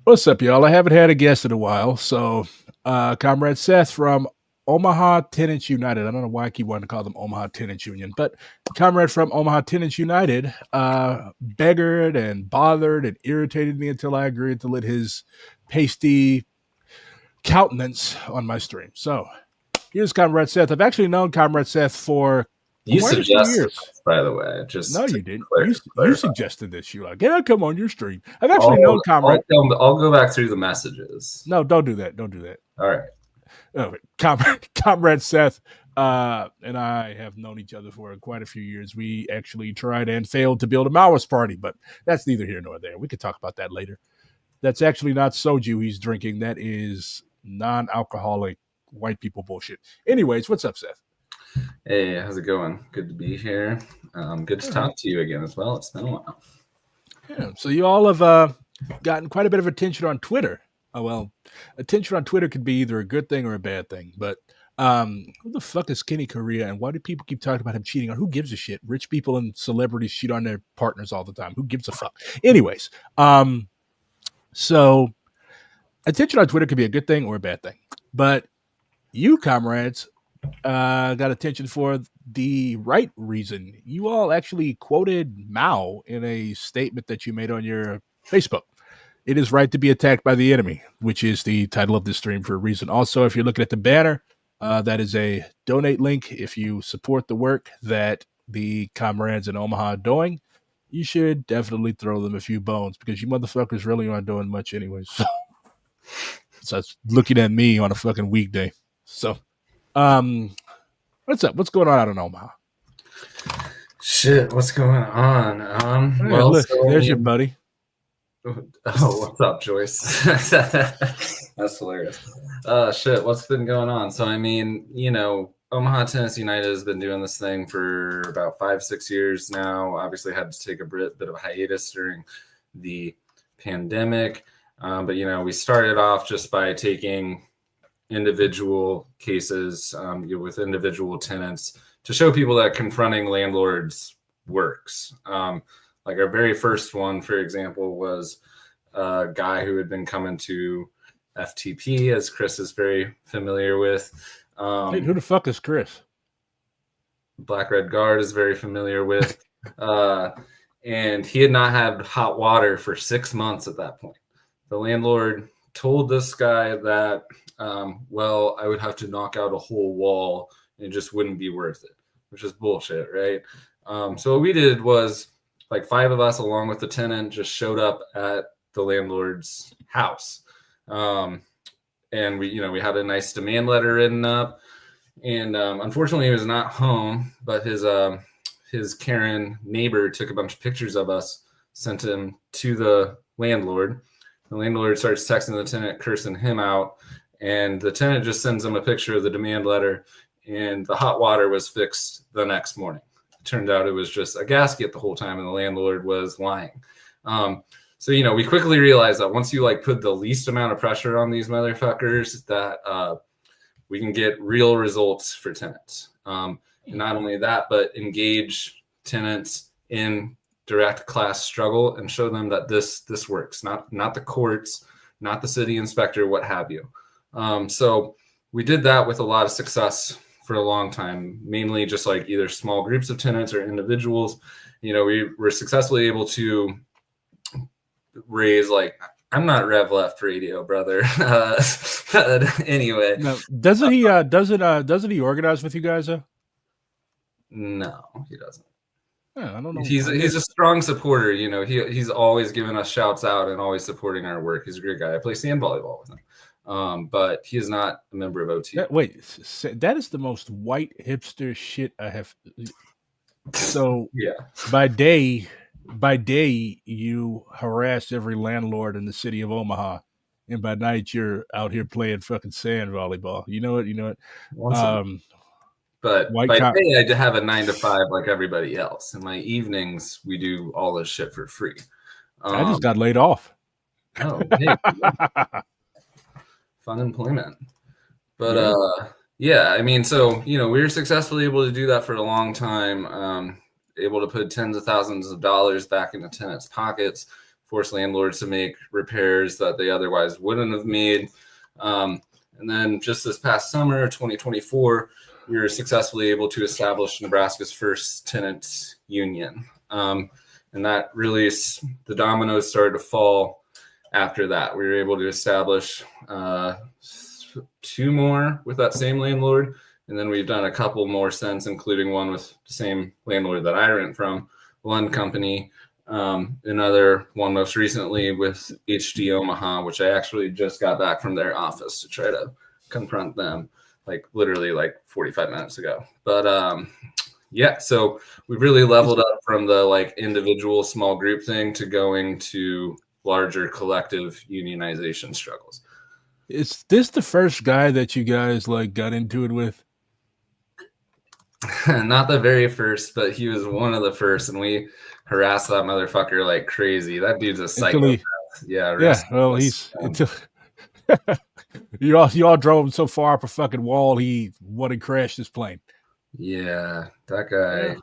What's up, y'all? I haven't had a guest in a while. Comrade Seth from Omaha Tenants United. I don't know why I keep wanting to call them Omaha Tenants Union, but Comrade from Omaha Tenants United beggared and bothered and irritated me until I agreed to let his pasty countenance on my stream. So, here's Comrade Seth. I've actually known Comrade Seth for You quite a few suggested years. this, by the way, No, just to you didn't. You clarify. suggested this. You like, yeah, come on your stream. I've actually known Comrade. I'll go back through the messages. No, don't do that. Don't do that. All right. Comrade Seth and I have known each other for quite a few years. We actually tried and failed to build a Maoist party, but that's neither here nor there. We could talk about that later. That's actually not soju he's drinking. That is non-alcoholic white people bullshit. Anyways, what's up, Seth? Hey, how's it going? Good to be here. Good to talk to you again as well. It's been a while. Yeah, so you all have gotten quite a bit of attention on Twitter. Oh, well, attention on Twitter could be either a good thing or a bad thing. But who the fuck is Kenny Correa, and why do people keep talking about him cheating on? Who gives a shit? Rich people and celebrities cheat on their partners all the time. Who gives a fuck? Anyways, so attention on Twitter could be a good thing or a bad thing. But you, comrades, got attention for the right reason. You all actually quoted Mao in a statement that you made on your Facebook. It is right to be attacked by the enemy, which is the title of this stream for a reason. Also, if you're looking at the banner, that is a donate link. If you support the work that the comrades in Omaha are doing, you should definitely throw them a few bones because you motherfuckers really aren't doing much anyways. So it's looking at me on a fucking weekday. So, what's up? What's going on out in Omaha? Shit, what's going on? Hey, look, there's your buddy. Oh, what's up, Joyce? That's hilarious. Shit, what's been going on? So, I mean, Omaha Tenants United has been doing this thing for about 5-6 years now. Obviously, had to take a bit of a hiatus during the pandemic. But, we started off just by taking individual cases with individual tenants to show people that confronting landlords works. Like our very first one, for example, was a guy who had been coming to FTP, as Chris is very familiar with. Hey, who the fuck is Chris? Black Red Guard is very familiar with. And he had not had hot water for 6 months at that point. The landlord told this guy that, well, I would have to knock out a whole wall and it just wouldn't be worth it, which is bullshit, right? So what we did was, like 5 of us, along with the tenant, just showed up at the landlord's house. And we had a nice demand letter written up. And unfortunately, he was not home, but his Karen neighbor took a bunch of pictures of us, sent him to the landlord. The landlord starts texting the tenant, cursing him out. And the tenant just sends him a picture of the demand letter. And the hot water was fixed the next morning. Turned out it was just a gasket the whole time and the landlord was lying. So, we quickly realized that once you put the least amount of pressure on these motherfuckers, that we can get real results for tenants. And not only that, but engage tenants in direct class struggle and show them that this works, not the courts, not the city inspector, what have you. So we did that with a lot of success for a long time, mainly just either small groups of tenants or individuals. We were successfully able to raise I'm not Rev Left Radio, brother. But anyway, now, doesn't he organize with you guys though? No, he doesn't. Yeah, I don't know. He's a strong supporter. He's always giving us shouts out and always supporting our work. He's a great guy. I play sand volleyball with him. But he is not a member of OT. Wait, that is the most white hipster shit I have. So yeah, by day you harass every landlord in the city of Omaha, and by night you're out here playing fucking sand volleyball. You know what? But by day I have a 9 to 5 like everybody else. In my evenings we do all this shit for free. I just got laid off. Oh, hey. Fun employment. But yeah, I mean, so we were successfully able to do that for a long time, able to put tens of thousands of dollars back into tenants' pockets. force landlords to make repairs that they otherwise wouldn't have made. And then just this past summer, 2024, we were successfully able to establish Nebraska's first tenants union. And that really, the dominoes started to fall after that. We were able to establish 2 more with that same landlord. And then we've done a couple more since, including one with the same landlord that I rent from, one company. Another one most recently with HD Omaha, which I actually just got back from their office to try to confront them, like literally like 45 minutes ago. But yeah, so we've really leveled up from the like individual small group thing to going to larger collective unionization struggles. Is this the first guy that you guys like got into it with? Not the very first, but he was one of the first, and we harassed that motherfucker like crazy. That dude's a psychopath. Yeah. Well, he's until you all drove him so far up a fucking wall, he wanted to crash his plane. Yeah, that guy,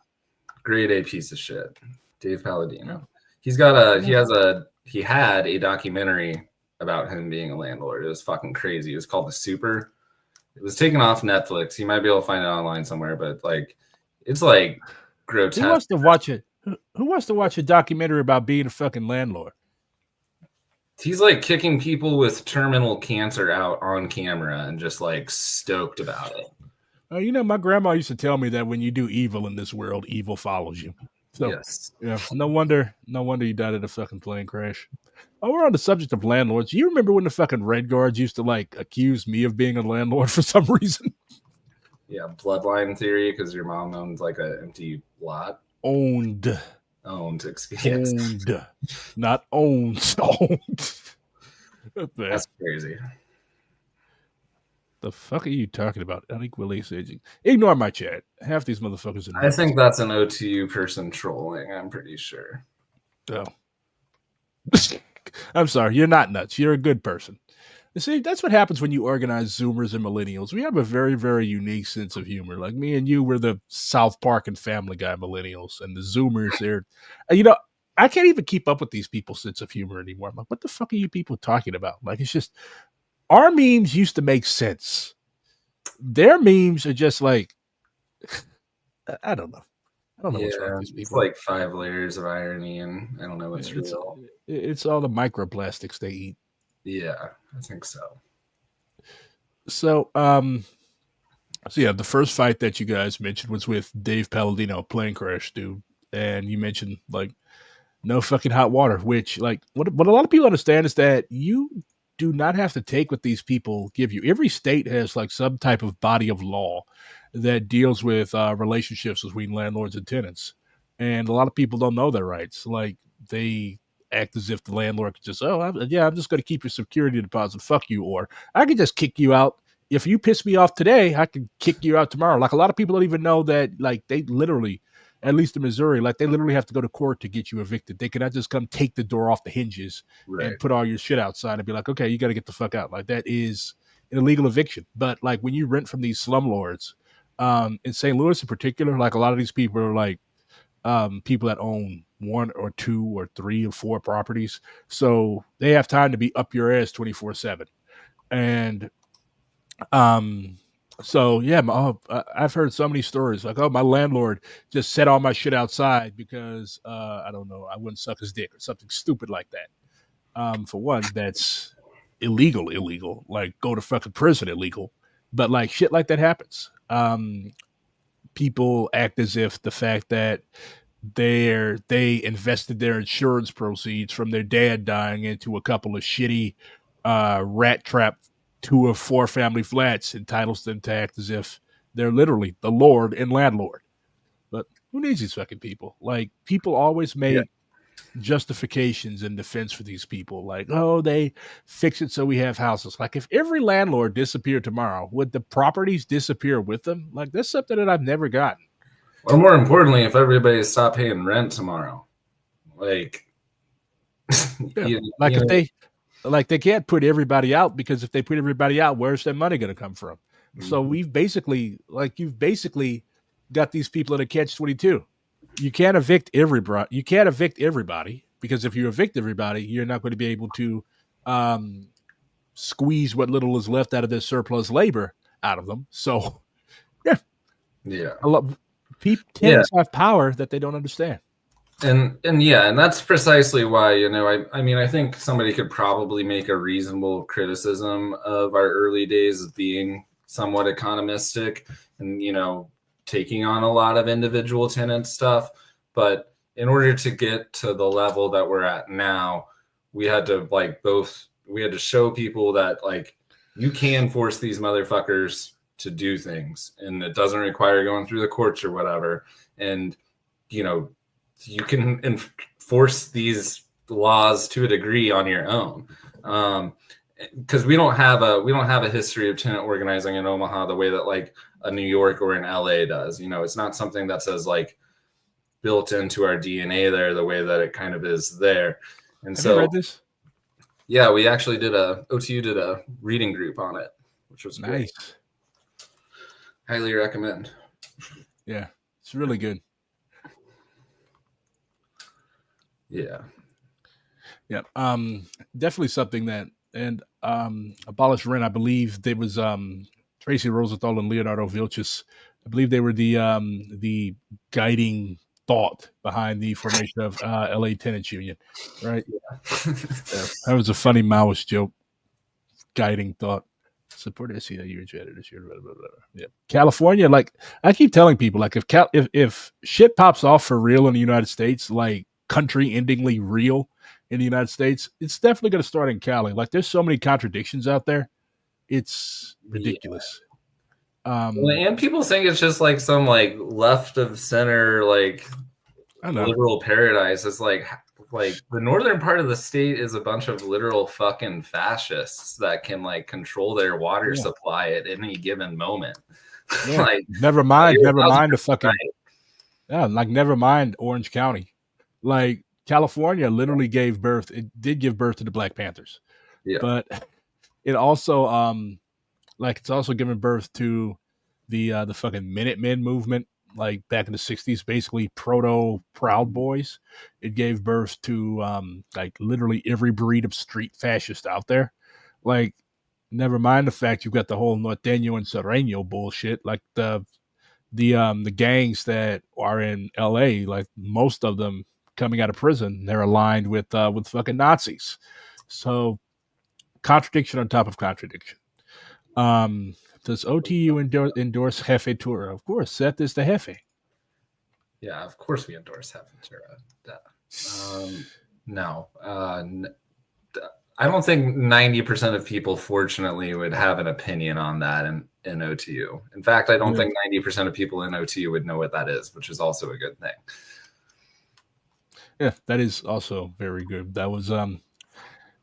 grade A piece of shit, Dave Palladino. He had a documentary about him being a landlord. It was fucking crazy. It was called The Super. It was taken off Netflix. You might be able to find it online somewhere, but like, it's like grotesque. Who wants to watch it? Who wants to watch a documentary about being a fucking landlord? He's like kicking people with terminal cancer out on camera and just like stoked about it. You know, my grandma used to tell me that when you do evil in this world, evil follows you. So, yes. Yeah, no wonder you died in a fucking plane crash. Oh, we're on the subject of landlords. You remember when the fucking Red Guards used to like accuse me of being a landlord for some reason? Yeah, bloodline theory because your mom owned like an empty lot. Owned, not owned. Owned. That's crazy. The fuck are you talking about? Unequally aging. Ignore my chat. Half these motherfuckers are I think that's an OTU person trolling. I'm pretty sure. Oh. I'm sorry. You're not nuts. You're a good person. You see, that's what happens when you organize Zoomers and Millennials. We have a very, very unique sense of humor. Like me and you, we're the South Park and Family Guy Millennials, and the Zoomers, they're, you know, I can't even keep up with these people's sense of humor anymore. I'm like, what the fuck are you people talking about? Like, it's just, our memes used to make sense. Their memes are just like, I don't know. I don't know what's wrong with these people. It's like 5 layers of irony, and I don't know what's real. It's all the microplastics they eat. Yeah, I think so. So yeah, the first fight that you guys mentioned was with Dave Palladino, plane crash dude, and you mentioned like no fucking hot water, which like what a lot of people understand is that you do not have to take what these people give you. Every state has like some type of body of law that deals with relationships between landlords and tenants, and a lot of people don't know their rights. Like they act as if the landlord could just, I'm just going to keep your security deposit. Fuck you. Or I could just kick you out. If you piss me off today, I can kick you out tomorrow. Like a lot of people don't even know that, like they literally, at least in Missouri, like they literally have to go to court to get you evicted. They cannot just come take the door off the hinges and put all your shit outside and be like, okay, you got to get the fuck out. Like that is an illegal eviction. But like when you rent from these slumlords, in St. Louis in particular, like a lot of these people are like, people that own 1 or 2 or 3 or 4 properties. So they have time to be up your ass 24/7. And so yeah, I've heard so many stories like, oh, my landlord just set all my shit outside because I don't know, I wouldn't suck his dick or something stupid like that. For one, that's illegal. Like go to fucking prison illegal. But like shit like that happens. People act as if the fact that they invested their insurance proceeds from their dad dying into a couple of shitty rat trap 2 or 4 family flats entitles them to act as if they're literally the lord and landlord. But who needs these fucking people? Like people always make justifications in defense for these people. Like, oh, they fix it so we have houses. Like if every landlord disappeared tomorrow, would the properties disappear with them? Like that's something that I've never gotten. Or more importantly, if everybody stopped paying rent tomorrow, like, they can't put everybody out because if they put everybody out, where's their money going to come from? Mm-hmm. So you've basically got these people in a catch-22. You can't evict everybody. because if you evict everybody, you're not going to be able to um, squeeze what little is left out of their surplus labor out of them. So, yeah, Yeah. a lot Yeah. tenants have power that they don't understand. And yeah, and that's precisely why, I mean, I think somebody could probably make a reasonable criticism of our early days as being somewhat economistic and, taking on a lot of individual tenant stuff. But in order to get to the level that we're at now, we had to we had to show people that like you can force these motherfuckers to do things and it doesn't require going through the courts or whatever. And, you know, you can enforce these laws to a degree on your own. Because we don't have a history of tenant organizing in Omaha the way that like a New York or an LA does. It's not something that's as like built into our DNA there the way that it kind of is there. And Have you read this? Yeah, we actually OTU did a reading group on it, which was great. Nice. Highly recommend. Yeah, it's really good. Yeah. Yeah. Definitely something that and abolish rent. I believe there was Tracy Rosenthal and Leonardo Vilches. I believe they were the guiding thought behind the formation of LA Tenants Union, right? Yeah. That was a funny Maoist joke. Guiding thought. Support SEA year this year. Blah, blah, blah. Yeah. California, like I keep telling people, like if shit pops off for real in the United States, like country-endingly real in the United States, it's definitely going to start in Cali. Like there's so many contradictions out there, it's ridiculous. And people think it's just like some like left of center like liberal paradise. It's like the northern part of the state is a bunch of literal fucking fascists that can like control their water supply at any given moment. Yeah. like never mind the fucking like never mind Orange County. Like California literally did give birth to the Black Panthers. Yeah. But it also like it's also given birth to the fucking Minutemen movement, like back in the 60s, basically proto Proud Boys. It gave birth to like literally every breed of street fascist out there. Like, never mind the fact you've got the whole Norteño and Sereno bullshit, like the gangs that are in LA, like most of them coming out of prison, they're aligned with fucking Nazis. So contradiction on top of contradiction. Does OTU endorse Jefe Tura? Of course, Seth is the Jefe. Yeah, of course we endorse Jefe Tura. No. I don't think 90% of people, fortunately, would have an opinion on that in OTU. In fact, I don't think 90% of people in OTU would know what that is, which is also a good thing. Yeah, that is also very good. That was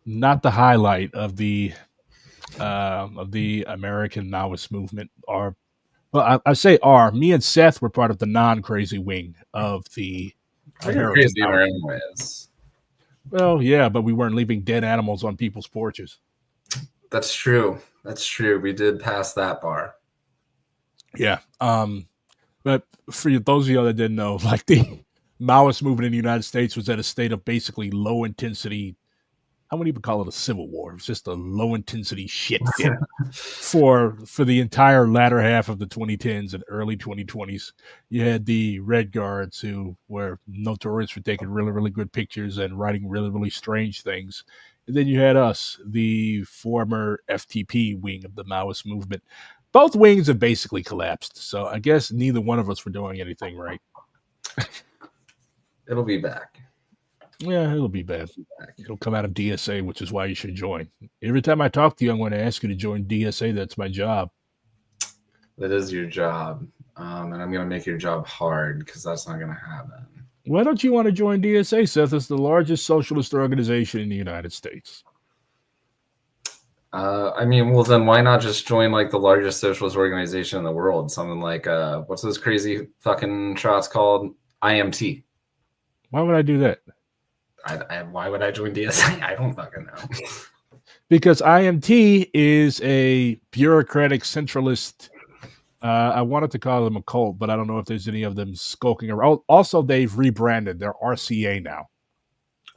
not the highlight of the American Maoist movement. I say me and Seth were part of the non-crazy wing of the American in our own ways. Well, yeah, but we weren't leaving dead animals on people's porches. That's true. We did pass that bar. Yeah. But for those of you that didn't know, like the Maoist movement in the United States was at a state of basically low intensity. I wouldn't even call it a civil war. It was just a low intensity shit fit for the entire latter half of the 2010s and early 2020s. You had the Red Guards, who were notorious for taking really, really good pictures and writing really, really strange things. And then you had us, the former FTP wing of the Maoist movement. Both wings have basically collapsed. So I guess neither one of us were doing anything right. It'll be back. Yeah, it'll be bad. It'll come out of DSA, which is why you should join. Every time I talk to you, I'm going to ask you to join DSA. That's my job. That is your job. And I'm going to make your job hard because that's not going to happen. Why don't you want to join DSA, Seth? It's the largest socialist organization in the United States. I mean, well, then why not just join like the largest socialist organization in the world? Something like, what's those crazy fucking shots called? IMT. Why would I do that? Why would I join DSA? I don't fucking know. Because IMT is a bureaucratic centralist. I wanted to call them a cult, but I don't know if there's any of them skulking around. Also, they've rebranded. They're RCA now.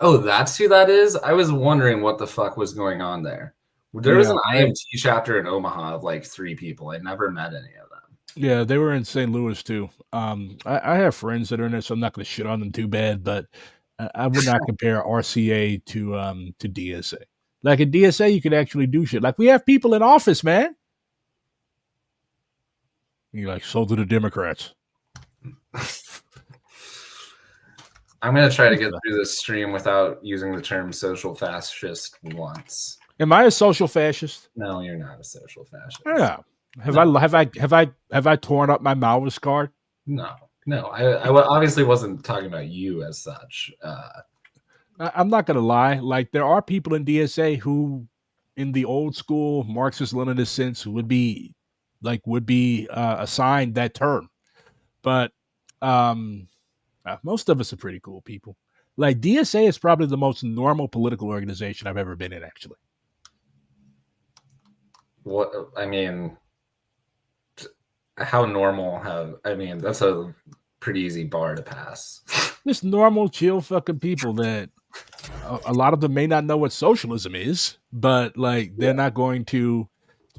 Oh, that's who that is? I was wondering what the fuck was going on there. There was Yeah, an IMT chapter in Omaha of like 3 people. I never met any of them. yeah, they were in St. Louis too. I have friends that are in it, so I'm not going to shit on them too bad, but I would not compare RCA to DSA. Like in DSA, you could actually do shit. Like we have people in office, man. You're like, so do the Democrats. I'm going to try to get through this stream witut using the term social fascist once. Am I a social fascist? No, you're not a social fascist. Yeah. Have I torn up my Maoist card? No. I obviously wasn't talking about you as such. I'm not gonna lie. Like there are people in DSA who, in the old school Marxist-Leninist sense, would be assigned that term, but most of us are pretty cool people. Like DSA is probably the most normal political organization I've ever been in. Actually, what I mean, how normal have I mean? That's a pretty easy bar to pass. Just normal, chill, fucking people that a lot of them may not know what socialism is, but like they're not going to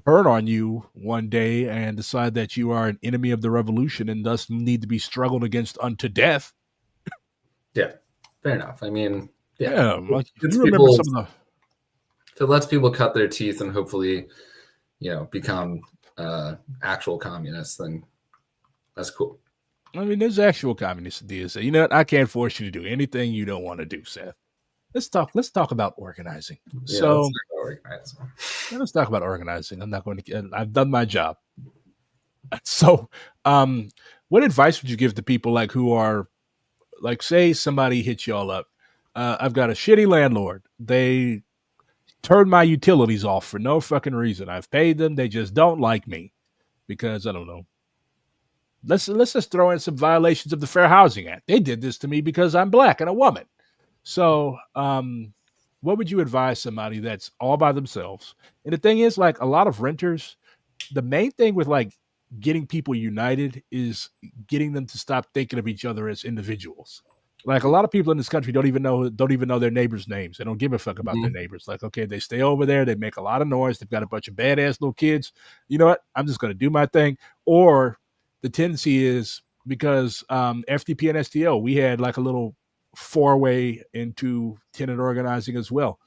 turn on you one day and decide that you are an enemy of the revolution and thus need to be struggled against unto death. Yeah, fair enough. I mean, yeah like, you remember some of the. If it lets people cut their teeth and hopefully, become actual communists, then that's cool. I mean, there's actual communists in DSA. You know what? I can't force you to do anything you don't want to do, Seth. Let's talk about organizing. Yeah, so let's talk about organizing. I'm not going to. I've done my job. So, what advice would you give to people like who are, like, say somebody hits y'all up? I've got a shitty landlord. They turned my utilities off for no fucking reason. I've paid them. They just don't like me because I don't know. Let's just throw in some violations of the Fair Housing Act. They did this to me because I'm black and a woman. So, what would you advise somebody that's all by themselves? And the thing is, like a lot of renters, the main thing with like getting people united is getting them to stop thinking of each other as individuals. Like a lot of people in this country don't even know their neighbors' names. They don't give a fuck about their neighbors. Like, okay, they stay over there, they make a lot of noise, they've got a bunch of badass little kids. You know what? I'm just gonna do my thing. Or the tendency is because FTP and STL, we had like a little four-way into tenant organizing as well.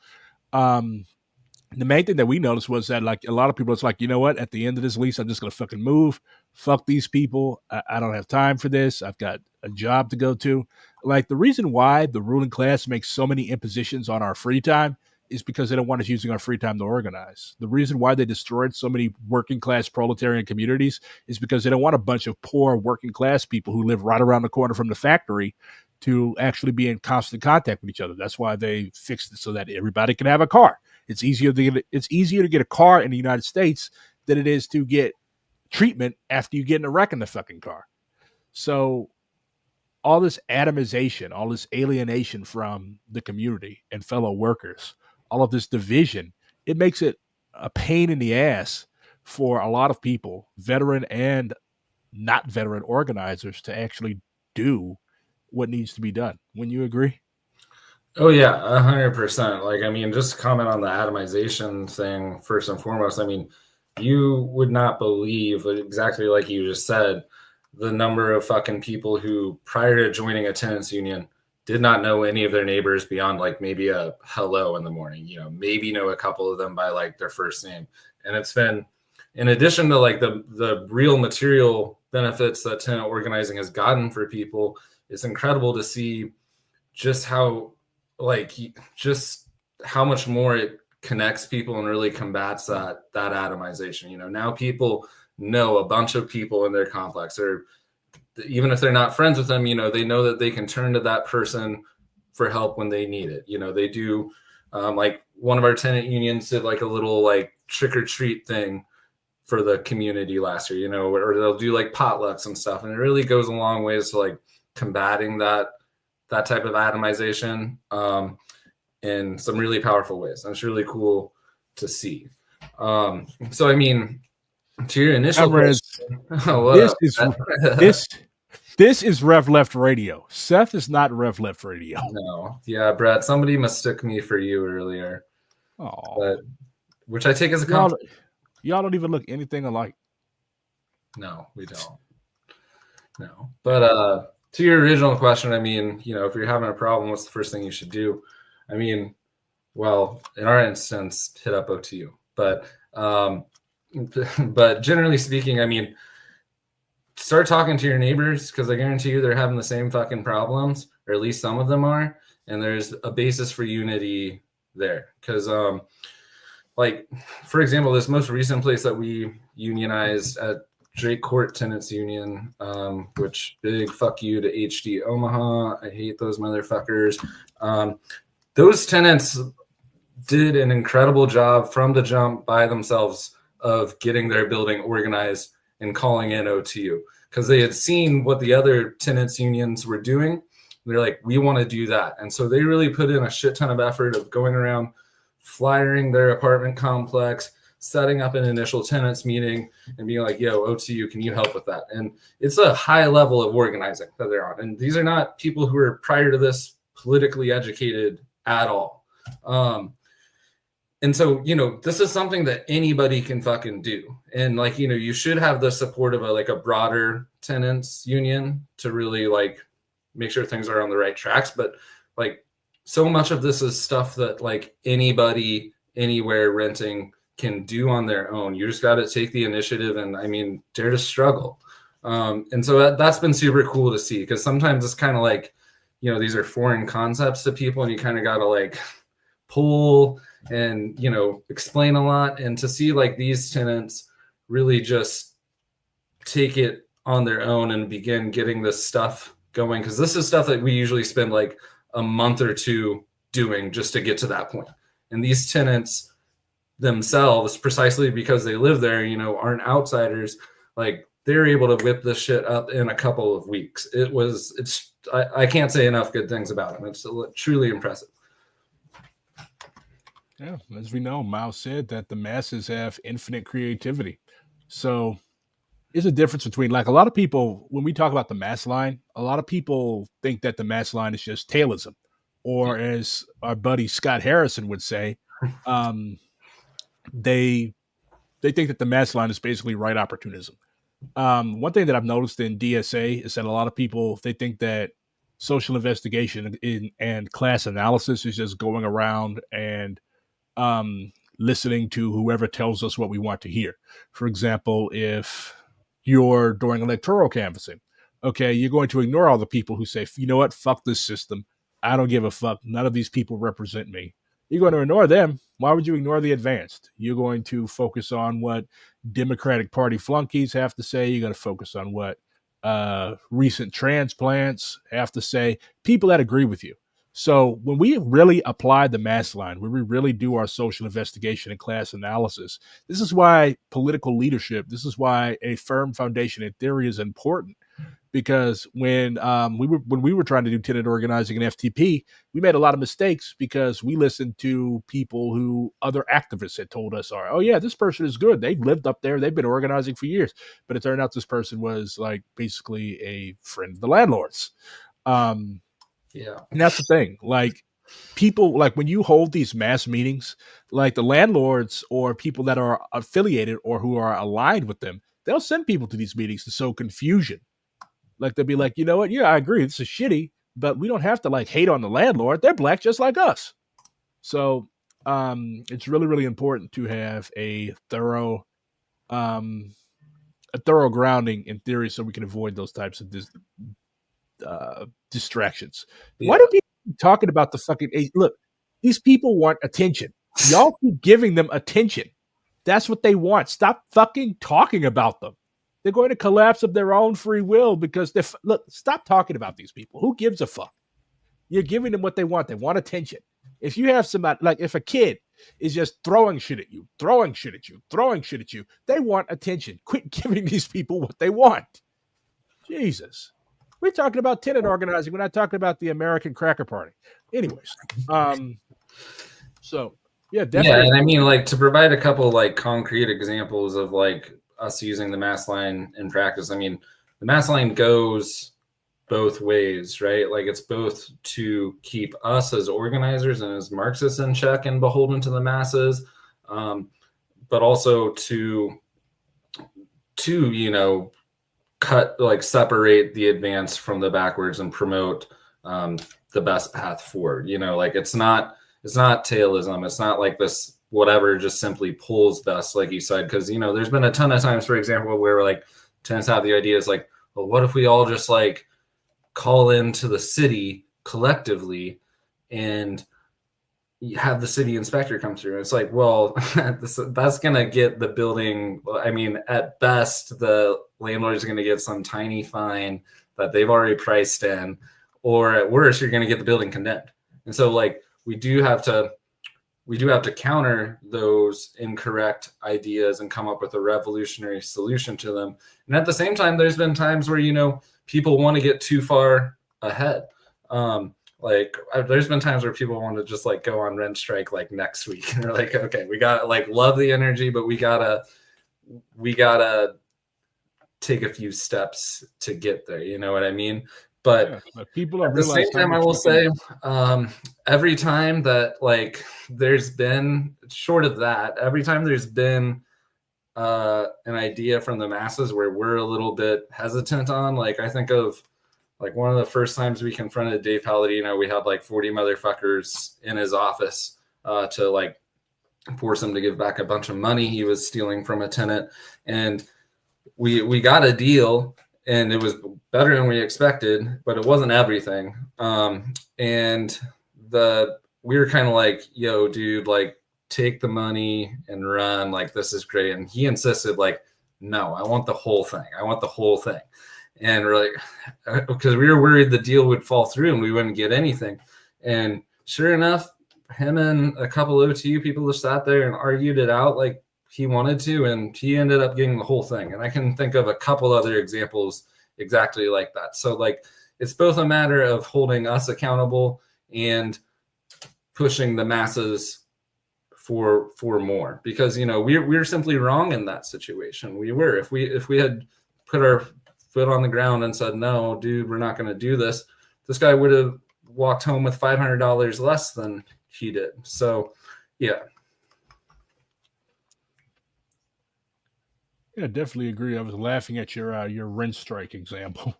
The main thing that we noticed was that like a lot of people, it's like, you know what, at the end of this lease, I'm just going to fucking move. Fuck these people. I don't have time for this. I've got a job to go to. Like the reason why the ruling class makes so many impositions on our free time is because they don't want us using our free time to organize. The reason why they destroyed so many working class proletarian communities is because they don't want a bunch of poor working class people who live right around the corner from the factory to actually be in constant contact with each other. That's why they fixed it so that everybody can have a car. It's easier to get a car in the United States than it is to get treatment after you get in a wreck in the fucking car. So all this atomization, all this alienation from the community and fellow workers, all of this division, it makes it a pain in the ass for a lot of people, veteran and not veteran organizers, to actually do what needs to be done. Wouldn't you agree? Oh yeah, 100%. Like, I mean, just comment on the atomization thing first and foremost. I mean, you would not believe, exactly like you just said, the number of fucking people who, prior to joining a tenants union, did not know any of their neighbors beyond like maybe a hello in the morning. Maybe know a couple of them by like their first name. And it's been, in addition to like the real material benefits that tenant organizing has gotten for people, it's incredible to see just how much more it connects people and really combats that atomization. Now people know a bunch of people in their complex, or even if they're not friends with them, they know that they can turn to that person for help when they need it. They do, like one of our tenant unions did like a little like trick or treat thing for the community last year, or they'll do like potlucks and stuff. And it really goes a long ways to like combating that type of atomization in some really powerful ways. And it's really cool to see. So, I mean, to your initial question, This is Rev Left Radio. Seth is not Rev Left Radio. No. Yeah, Brett, somebody mistook me for you earlier. Oh, But which I take as a y'all, compliment. y'all don't even look anything alike. No, we don't. No. But to your original question, I mean, you know, if you're having a problem, what's the first thing you should do? I mean, well, in our instance, hit up OTU. But generally speaking, I mean, start talking to your neighbors, because I guarantee you they're having the same fucking problems, or at least some of them are. And there's a basis for unity there. Because, like, for example, this most recent place that we unionized at Drake Court Tenants Union, which big fuck you to HD Omaha. I hate those motherfuckers. Those tenants did an incredible job from the jump by themselves of getting their building organized and calling in OTU, because they had seen what the other tenants unions were doing. They're like, we want to do that. And so they really put in a shit ton of effort of going around, flyering their apartment complex, setting up an initial tenants meeting and being like, yo, OTU, can you help with that? And it's a high level of organizing that they're on. And these are not people who are prior to this politically educated at all. And so, you know, this is something that anybody can fucking do. And like, you know, you should have the support of a broader tenants union to really like make sure things are on the right tracks. But like, so much of this is stuff that like anybody anywhere renting can do on their own. You just got to take the initiative and, I mean, dare to struggle. And so that's been super cool to see, because sometimes it's kind of like, you know, these are foreign concepts to people and you kind of got to like pull and, you know, explain a lot. And to see like these tenants really just take it on their own and begin getting this stuff going, because this is stuff that we usually spend like a month or two doing just to get to that point. And these tenants themselves, precisely because they live there, you know, aren't outsiders, like they're able to whip this shit up in a couple of weeks. I can't say enough good things about them. It's truly impressive. Yeah, as we know, Mao said that the masses have infinite creativity. So there's a difference between, like, a lot of people, when we talk about the mass line, a lot of people think that the mass line is just Taylorism, or as our buddy Scott Harrison would say, they think that the mass line is basically right opportunism. One thing that I've noticed in DSA is that a lot of people, they think that social investigation and class analysis is just going around and listening to whoever tells us what we want to hear. For example, if you're doing electoral canvassing, okay, you're going to ignore all the people who say, you know what, fuck this system. I don't give a fuck. None of these people represent me. You're going to ignore them. Why would you ignore the advanced? You're going to focus on what Democratic Party flunkies have to say. You're going to focus on what recent transplants have to say, people that agree with you. So when we really apply the mass line, when we really do our social investigation and class analysis, this is why political leadership, this is why a firm foundation in theory is important. Because when we were trying to do tenant organizing and FTP, we made a lot of mistakes because we listened to people who other activists had told us are, oh yeah, this person is good. They've lived up there. They've been organizing for years. But it turned out this person was like basically a friend of the landlords. Yeah. And that's the thing. Like, people, like when you hold these mass meetings, like the landlords or people that are affiliated or who are aligned with them, they'll send people to these meetings to sow confusion. Like, they'll be like, you know what? Yeah, I agree. This is shitty, but we don't have to like hate on the landlord. They're black just like us. So it's really, really important to have a thorough grounding in theory so we can avoid those types of distractions. Yeah. Why do people keep talking about the fucking look? These people want attention. Y'all keep giving them attention. That's what they want. Stop fucking talking about them. They're going to collapse of their own free will because look. Stop talking about these people. Who gives a fuck? You're giving them what they want. They want attention. If you have somebody, like if a kid is just throwing shit at you, they want attention. Quit giving these people what they want. Jesus. We're talking about tenant organizing. We're not talking about the American Cracker Party. Anyways, so yeah, definitely. Yeah, and I mean, like, to provide a couple like concrete examples of like us using the mass line in practice. I mean, the mass line goes both ways, right? Like it's both to keep us as organizers and as Marxists in check and beholden to the masses, um, but also to cut, like separate the advance from the backwards and promote the best path forward. Like it's not tailism. It's not like this whatever just simply pulls best, like you said, because there's been a ton of times, for example, where like tenants have the ideas like, well, what if we all just like call into the city collectively and have the city inspector come through. It's like, well, that's going to get the building. I mean, at best, the landlord is going to get some tiny fine that they've already priced in, or at worst, you're going to get the building condemned. And so, like, we do have to counter those incorrect ideas and come up with a revolutionary solution to them. And at the same time, there's been times where people want to get too far ahead. Like there's been times where people want to just like go on rent strike like next week, and they're like, okay, we got like love the energy, but we gotta take a few steps to get there. You know what I mean? But people at the same time, I will say, every time that like there's been short of that, every time there's been an idea from the masses where we're a little bit hesitant on, like I think of like one of the first times we confronted Dave Palladino, we had like 40 motherfuckers in his office to like force him to give back a bunch of money he was stealing from a tenant. And we got a deal, and it was better than we expected, but it wasn't everything. And we were kind of like, yo, dude, like take the money and run. Like, this is great. And he insisted like, no, I want the whole thing. I want the whole thing. And we're like, because we were worried the deal would fall through and we wouldn't get anything. And sure enough, him and a couple OTU people just sat there and argued it out like he wanted to, and he ended up getting the whole thing. And I can think of a couple other examples exactly like that. So like, it's both a matter of holding us accountable and pushing the masses for more, because we're simply wrong in that situation. We were, if we had put our foot on the ground and said, no, dude, we're not going to do this, this guy would have walked home with $500 less than he did. So yeah, definitely agree. I was laughing at your rent strike example.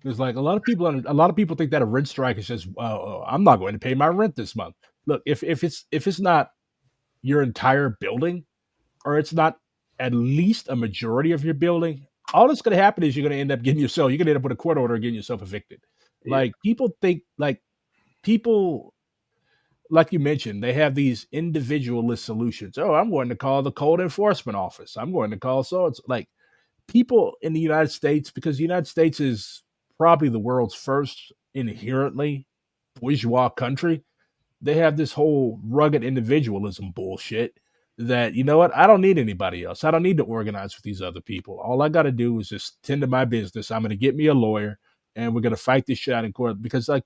It's like a lot of people think that a rent strike is just, I'm not going to pay my rent this month. Look, if it's not your entire building, or it's not at least a majority of your building, all that's going to happen is you're going to end up getting yourself, you're going to end up with a court order getting yourself evicted. Like people, like you mentioned, they have these individualist solutions. Oh, I'm going to call the code enforcement office. I'm going to call so it's like people in the United States, because the United States is probably the world's first inherently bourgeois country. They have this whole rugged individualism bullshit that, you know what, I don't need anybody else. I don't need to organize with these other people. All I got to do is just tend to my business. I'm going to get me a lawyer, and we're going to fight this shit out in court, because like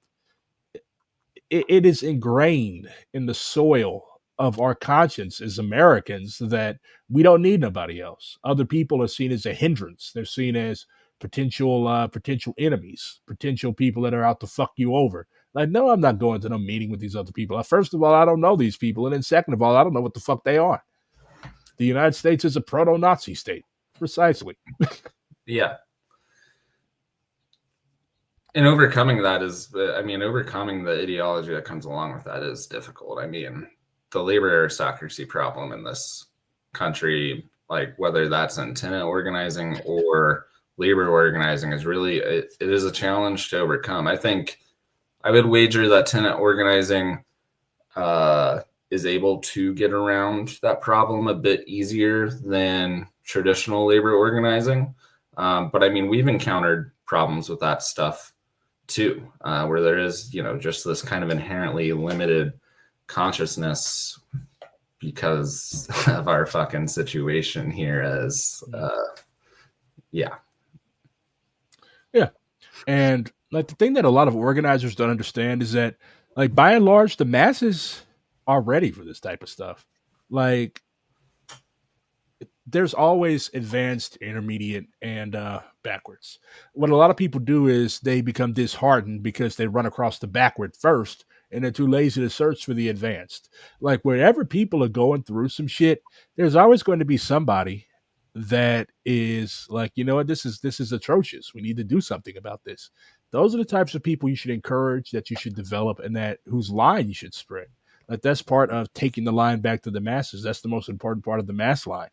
it is ingrained in the soil of our conscience as Americans that we don't need nobody else. Other people are seen as a hindrance. They're seen as potential enemies, potential people that are out to fuck you over. Like, no, I'm not going to no meeting with these other people. First of all, I don't know these people, and then second of all, I don't know what the fuck they are. The United States is a proto-Nazi state, precisely. yeah. And overcoming that is, overcoming the ideology that comes along with that is difficult. I mean, the labor aristocracy problem in this country, like whether that's in tenant organizing or labor organizing, is really, it is a challenge to overcome. I think I would wager that tenant organizing is able to get around that problem a bit easier than traditional labor organizing. But I mean, we've encountered problems with that stuff too, where there is, just this kind of inherently limited consciousness because of our fucking situation here as, yeah. Yeah. And like the thing that a lot of organizers don't understand is that, like, by and large, the masses are ready for this type of stuff. Like, there's always advanced, intermediate, and backwards. What a lot of people do is they become disheartened because they run across the backward first and they're too lazy to search for the advanced. Like wherever people are going through some shit, there's always going to be somebody that is like, you know what, this is atrocious. We need to do something about this. Those are the types of people you should encourage, that you should develop, and that whose line you should spread. Like that's part of taking the line back to the masses. That's the most important part of the mass line.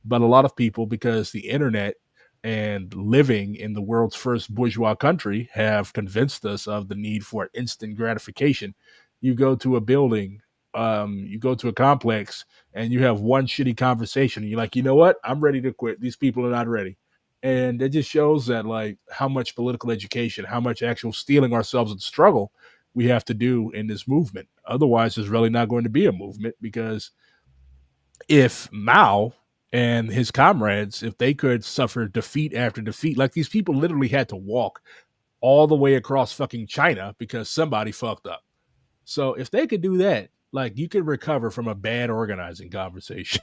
But a lot of people, because the internet and living in the world's first bourgeois country have convinced us of the need for instant gratification. You go to a building, you go to a complex, and you have one shitty conversation, and you're like, you know what? I'm ready to quit. These people are not ready. And it just shows that like how much political education, how much actual stealing ourselves and struggle we have to do in this movement. Otherwise, there's really not going to be a movement, because if Mao and his comrades, if they could suffer defeat after defeat, like these people literally had to walk all the way across fucking China because somebody fucked up. So if they could do that, like you could recover from a bad organizing conversation.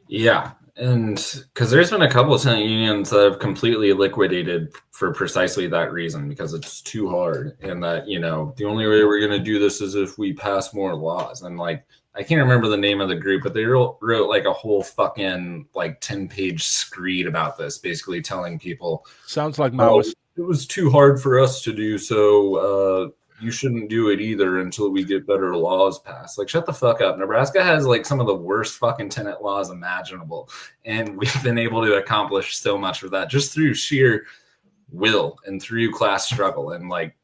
Yeah, and because there's been a couple of tenant unions that have completely liquidated for precisely that reason, because it's too hard, and that, you know, the only way we're going to do this is if we pass more laws. And like, I can't remember the name of the group, but they wrote like a whole fucking like 10-page screed about this, basically telling people, Sounds like oh, Maoist. it was too hard for us to do, so you shouldn't do it either until we get better laws passed. Like, shut the fuck up. Nebraska has like some of the worst fucking tenant laws imaginable, and we've been able to accomplish so much with that just through sheer will and through class struggle and like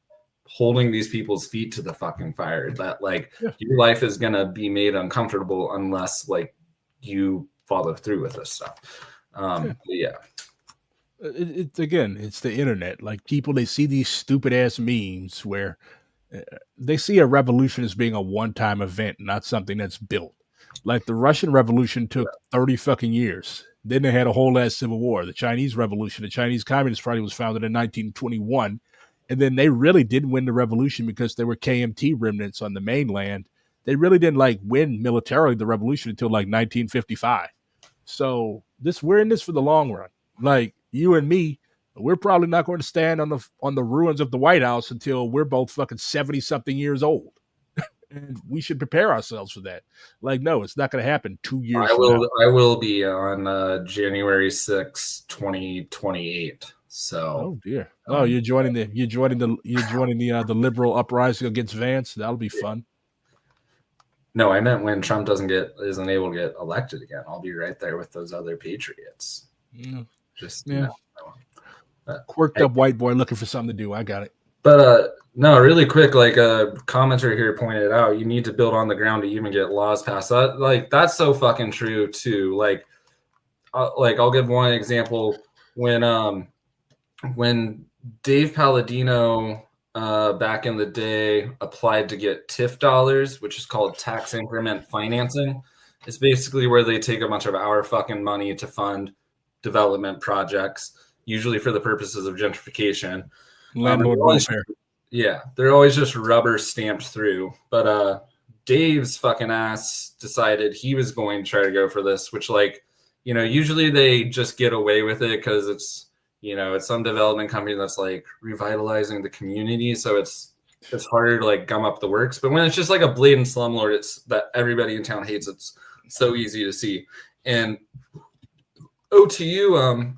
holding these people's feet to the fucking fire. That like your life is gonna be made uncomfortable unless like you follow through with this stuff. Yeah. It's again, it's the internet. Like people, they see these stupid ass memes where they see a revolution as being a one-time event, not something that's built. Like the Russian Revolution took 30 fucking years. Then they had a whole ass civil war. The Chinese Revolution, the Chinese Communist Party was founded in 1921. And then they really didn't win the revolution because there were KMT remnants on the mainland. They really didn't like win militarily the revolution until like 1955. So we're in this for the long run. Like you and me, we're probably not going to stand on the ruins of the White House until we're both fucking 70 something years old. And we should prepare ourselves for that. Like, no, it's not going to happen 2 years from now. I will be on January 6, 2028. So Oh dear. Oh, you're joining the liberal uprising against Vance. That'll be fun. No, I meant when Trump isn't able to get elected again. I'll be right there with those other patriots. Just yeah. Quirked up white boy looking for something to do. I got it. But no, really quick, like a commenter here pointed out, you need to build on the ground to even get laws passed. That's so fucking true too. Like I'll give one example. When Dave Palladino back in the day applied to get TIF dollars, which is called tax increment financing. It's basically where they take a bunch of our fucking money to fund development projects, usually for the purposes of gentrification. Landlord welfare. Yeah, they're always just rubber stamped through. But Dave's fucking ass decided he was going to try to go for this, which, like, you know, usually they just get away with it because it's, you know, it's some development company that's like revitalizing the community. So it's harder to like gum up the works. But when it's just like a blatant slumlord, it's that everybody in town hates. It's so easy to see. And OTU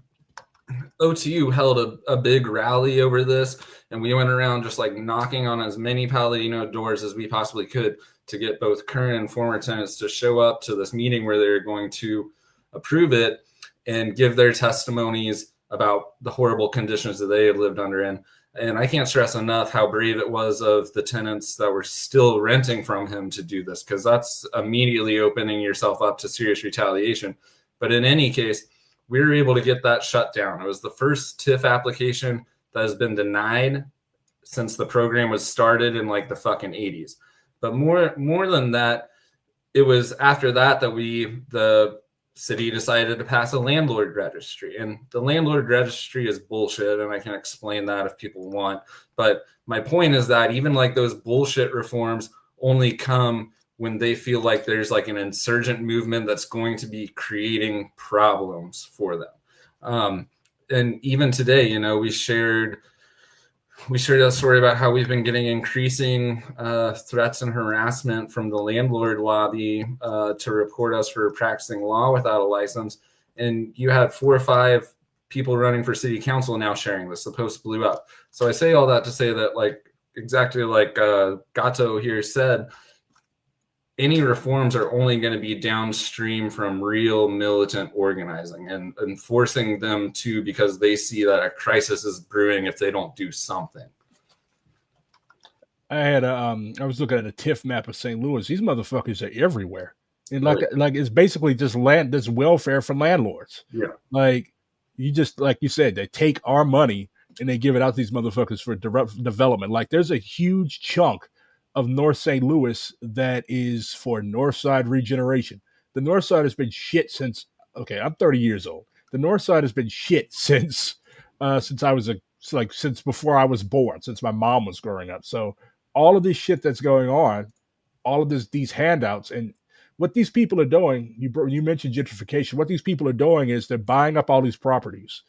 held a big rally over this, and we went around just like knocking on as many Palladino doors as we possibly could to get both current and former tenants to show up to this meeting where they're going to approve it and give their testimonies about the horrible conditions that they had lived under in. And I can't stress enough how brave it was of the tenants that were still renting from him to do this, because that's immediately opening yourself up to serious retaliation. But in any case, we were able to get that shut down. It was the first TIF application that has been denied since the program was started in like the fucking 80s. But more than that, it was after that the city decided to pass a landlord registry. And the landlord registry is bullshit, and I can explain that if people want. But my point is that even like those bullshit reforms only come when they feel like there's like an insurgent movement that's going to be creating problems for them. And even today, you know, we shared a story about how we've been getting increasing threats and harassment from the landlord lobby to report us for practicing law without a license. And you had 4 or 5 people running for city council now sharing this. The post blew up. So I say all that to say that, like, exactly like Gato here said, any reforms are only going to be downstream from real militant organizing and forcing them to, because they see that a crisis is brewing if they don't do something. I was looking at a TIF map of St. Louis. These motherfuckers are everywhere. And like it's basically just this welfare for landlords. Yeah. Like you just, like you said, they take our money and they give it out to these motherfuckers for development. Like there's a huge chunk of North St. Louis that is for North Side regeneration. The North Side has been shit since, okay, I'm 30 years old. The North Side has been shit since I was since before I was born, since my mom was growing up. So all of this shit that's going on, all of these handouts, and what these people are doing, you mentioned gentrification. What these people are doing is they're buying up all these properties.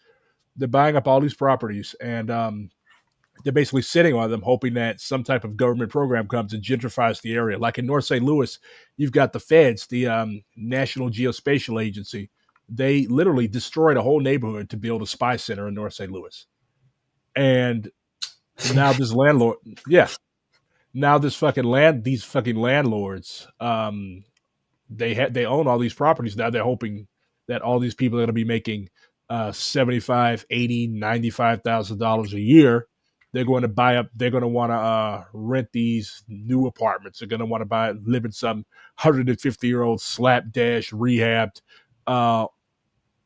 They're buying up all these properties, and they're basically sitting on them, hoping that some type of government program comes and gentrifies the area. Like in North St. Louis, you've got the feds, the National Geospatial Agency. They literally destroyed a whole neighborhood to build a spy center in North St. Louis. And now this landlord, yeah, now these fucking landlords, they own all these properties. Now they're hoping that all these people are going to be making $75,000, $80,000, $95,000 a year. They're going to buy up. They're going to want to rent these new apartments. They're going to want to live in some 150-year-old slapdash rehabbed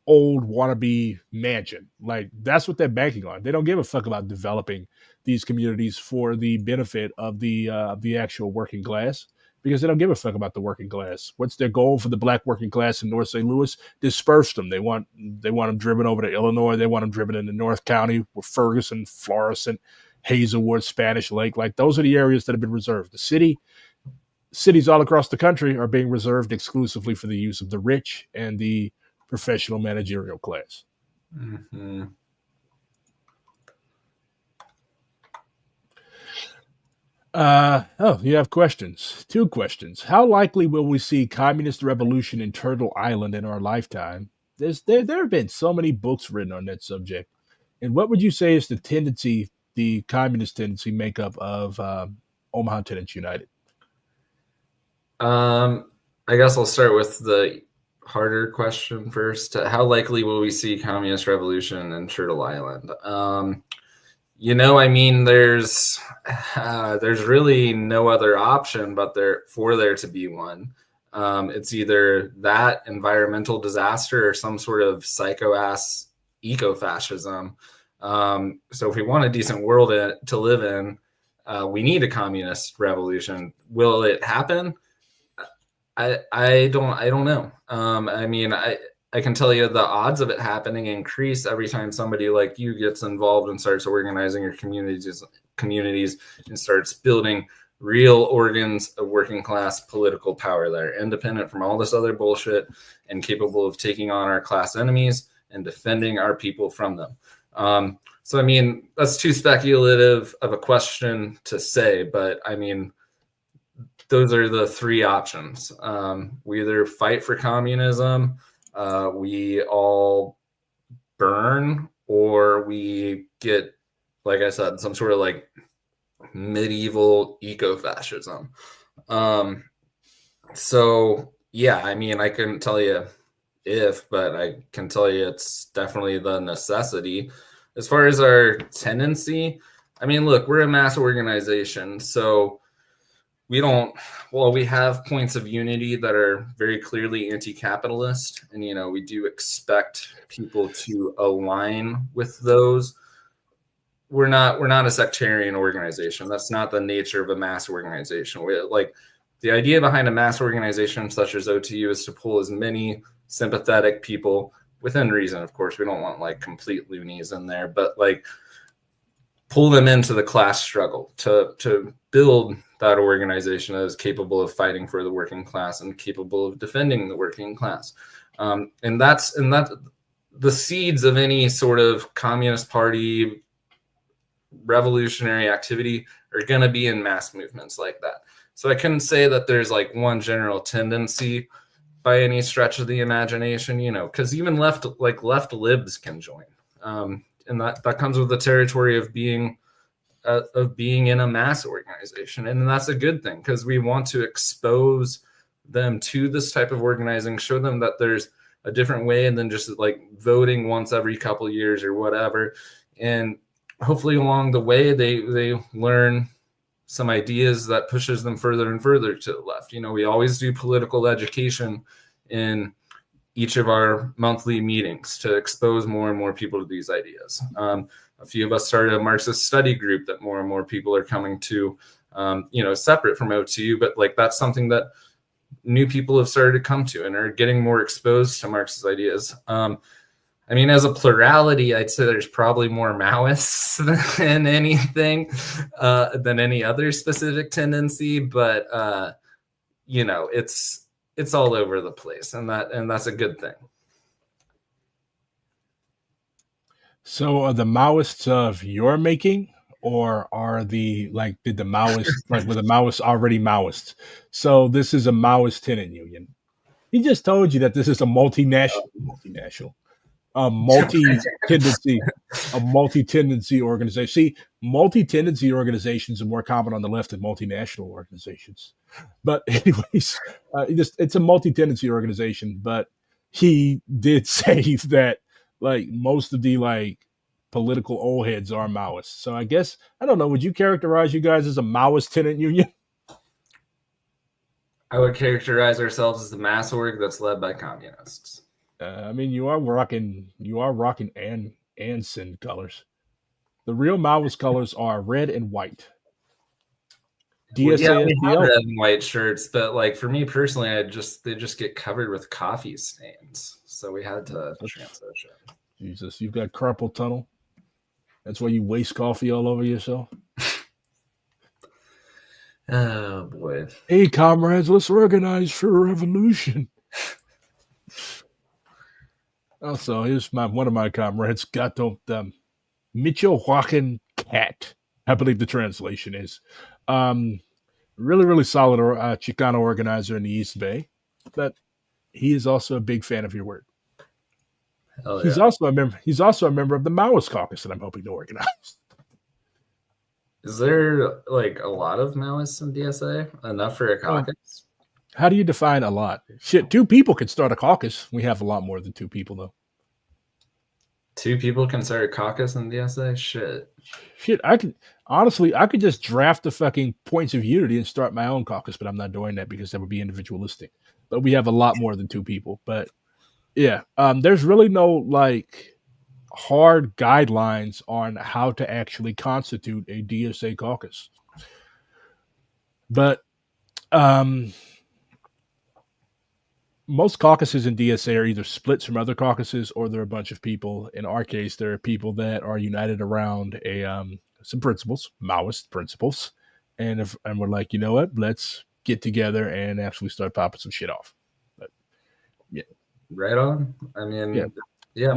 old wannabe mansion. Like that's what they're banking on. They don't give a fuck about developing these communities for the benefit of the actual working class, because they don't give a fuck about the working class. What's their goal for the black working class in North St. Louis? Disperse them. They want them driven over to Illinois. They want them driven into North County with Ferguson, Florissant, Hazelwood, Spanish Lake. Like those are the areas that have been reserved. Cities all across the country are being reserved exclusively for the use of the rich and the professional managerial class. Mm-hmm. You have questions. 2 questions. How likely will we see communist revolution in Turtle Island in our lifetime? There have been so many books written on that subject. And what would you say is the communist tendency makeup of Omaha Tenants United? I guess I'll start with the harder question first. How likely will we see communist revolution in Turtle Island? I mean, there's really no other option but there to be one. It's either that environmental disaster or some sort of psycho-ass eco-fascism. So if we want a decent world to live in, we need a communist revolution. Will it happen? I don't know. I mean, I can tell you the odds of it happening increase every time somebody like you gets involved and starts organizing your communities and starts building real organs of working class political power that are independent from all this other bullshit and capable of taking on our class enemies and defending our people from them. So, I mean, that's too speculative of a question to say, but I mean, those are the 3 options. We either fight for communism, we all burn, or we get, like I said, some sort of like medieval eco-fascism. So yeah, I mean, I couldn't tell you if, but I can tell you it's definitely the necessity. As far as our tendency, I mean, look, we're a mass organization, so we have points of unity that are very clearly anti-capitalist, and we do expect people to align with those. We're not a sectarian organization. That's not the nature of a mass organization. The idea behind a mass organization such as OTU is to pull as many sympathetic people within reason. Of course, we don't want like complete loonies in there, but like pull them into the class struggle, to build that organization that is capable of fighting for the working class and capable of defending the working class. And that the seeds of any sort of Communist Party revolutionary activity are going to be in mass movements like that. So I couldn't say that there's like one general tendency by any stretch of the imagination, you know, because even left libs can join, and that comes with the territory of being in a mass organization, and that's a good thing because we want to expose them to this type of organizing, show them that there's a different way than just like voting once every couple years or whatever, and hopefully along the way they learn some ideas that pushes them further and further to the left. You know, we always do political education in each of our monthly meetings to expose more and more people to these ideas. A few of us started a Marxist study group that more and more people are coming to, you know, separate from OTU, but like that's something that new people have started to come to and are getting more exposed to Marxist ideas. I mean, as a plurality, I'd say there's probably more Maoists than anything, than any other specific tendency. But you know, it's all over the place, and that's a good thing. So are the Maoists of your making, or are the like did the Maoists like were the Maoists already Maoists? So this is a Maoist tenant union. He just told you that this is a multinational, a multi-tendency, a multi-tendency organization. See, multi-tendency organizations are more common on the left than multinational organizations. But anyways, it's a multi-tendency organization. But he did say that like most of the like political old heads are Maoists. So I guess I don't know. Would you characterize you guys as a Maoist tenant union? I would characterize ourselves as the mass org that's led by communists. I mean, you are rocking Anson colors. The real Maoist colors are red and white. Well, yeah, we have DSASPL. red and white shirts, but like for me personally, they just get covered with coffee stains, so we had to transition. Jesus, you've got carpal tunnel. That's why you waste coffee all over yourself. Oh boy! Hey, comrades, let's organize for a revolution. Also, here's one of my comrades, Gato Michoacan Cat. I believe the translation is. Um, really solid Chicano organizer in the East Bay, but he is also a big fan of your work. Hell He's yeah! also a member. He's also a member of the Maoist caucus that I'm hoping to organize. Is there like a lot of Maoists in DSA? Enough for a Well, caucus? how do you define a lot? Shit, two people could start a caucus. We have a lot more than two people, though. Two people can start a caucus in DSA? Shit. Shit, I could just draft the fucking points of unity and start my own caucus, but I'm not doing that because that would be individualistic. But we have a lot more than two people. But yeah, there's really no like hard guidelines on how to actually constitute a DSA caucus. But um, most caucuses in DSA are either splits from other caucuses or they're a bunch of people. In our case, there are people that are united around a some principles, Maoist principles, and we're like, you know what, let's get together and actually start popping some shit off. But yeah, Right on. I yeah. mean, yeah.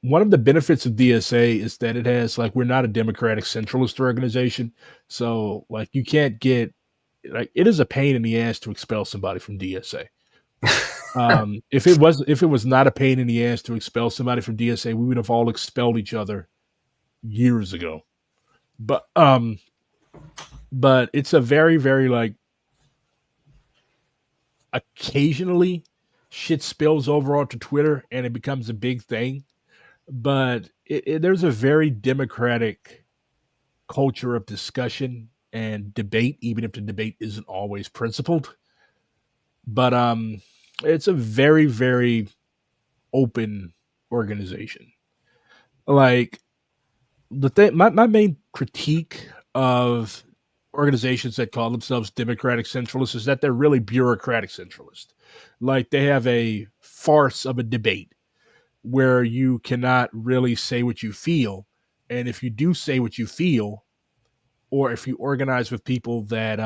One of the benefits of DSA is that it has like we're not a democratic centralist organization, so like you can't get like it is a pain in the ass to expel somebody from DSA. If it was not a pain in the ass to expel somebody from DSA, we would have all expelled each other years ago. But but it's a very like occasionally shit spills over onto Twitter and it becomes a big thing. But there's a very democratic culture of discussion and debate, even if the debate isn't always principled. But it's a very open organization. Like the thing, my main critique of organizations that call themselves democratic centralists is that they're really bureaucratic centralist. Like they have a farce of a debate where you cannot really say what you feel And if you do say what you feel, or if you organize with people that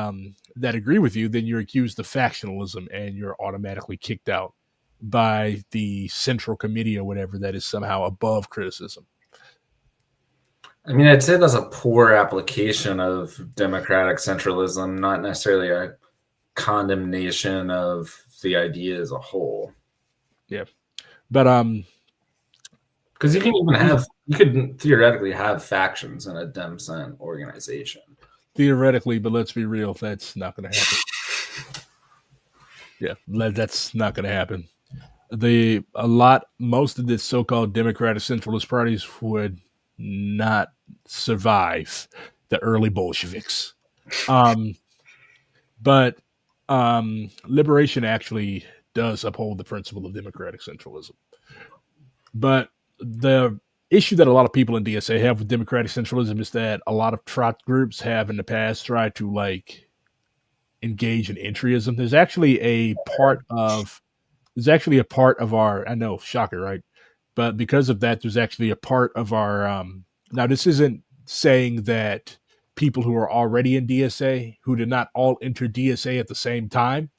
agree with you, then you're accused of factionalism and you're automatically kicked out by the central committee or whatever that is somehow above criticism. I mean, I'd say that's a poor application of democratic centralism, not necessarily a condemnation of the idea as a whole. Yeah, but because you could theoretically have factions in a dem cent organization. Theoretically, but let's be real, that's not going to happen. Yeah, that's not going to happen. Most of the so-called democratic centralist parties would not survive the early Bolsheviks. Um, but liberation actually does uphold the principle of democratic centralism. But the issue that a lot of people in DSA have with democratic centralism is that a lot of trot groups have in the past tried to engage in entryism. There's actually a part of our, I know, shocker, right? But because of that, there's actually a part of our now this isn't saying that people who are already in DSA who did not all enter DSA at the same time.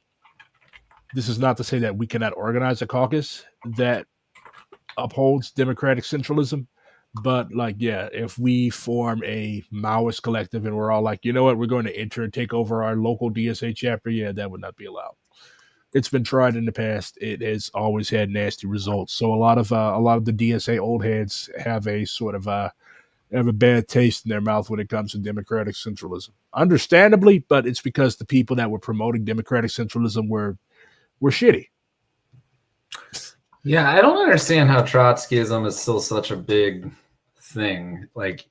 This is not to say that we cannot organize a caucus that upholds democratic centralism. But if we form a Maoist collective and we're all like, you know what, we're going to enter and take over our local DSA chapter, yeah, that would not be allowed. It's been tried in the past. It has always had nasty results. So a lot of the DSA old heads have a sort of have a bad taste in their mouth when it comes to democratic centralism. Understandably, but it's because the people that were promoting democratic centralism were shitty. Yeah, I don't understand how Trotskyism is still such a big thing, like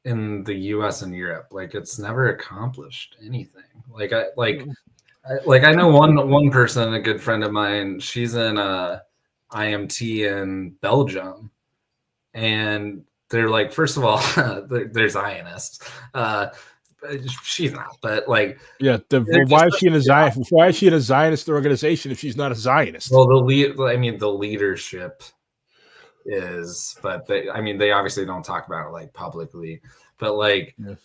in the U.S. and Europe. Like it's never accomplished anything. I know one person, a good friend of mine. She's in IMT in Belgium, and they're like, first of all, they're Zionists. She's not, but yeah. Why is she in a Zionist? Why is she in a Zionist organization if she's not a Zionist? Well, the leadership is, but they obviously don't talk about it like publicly, but yeah.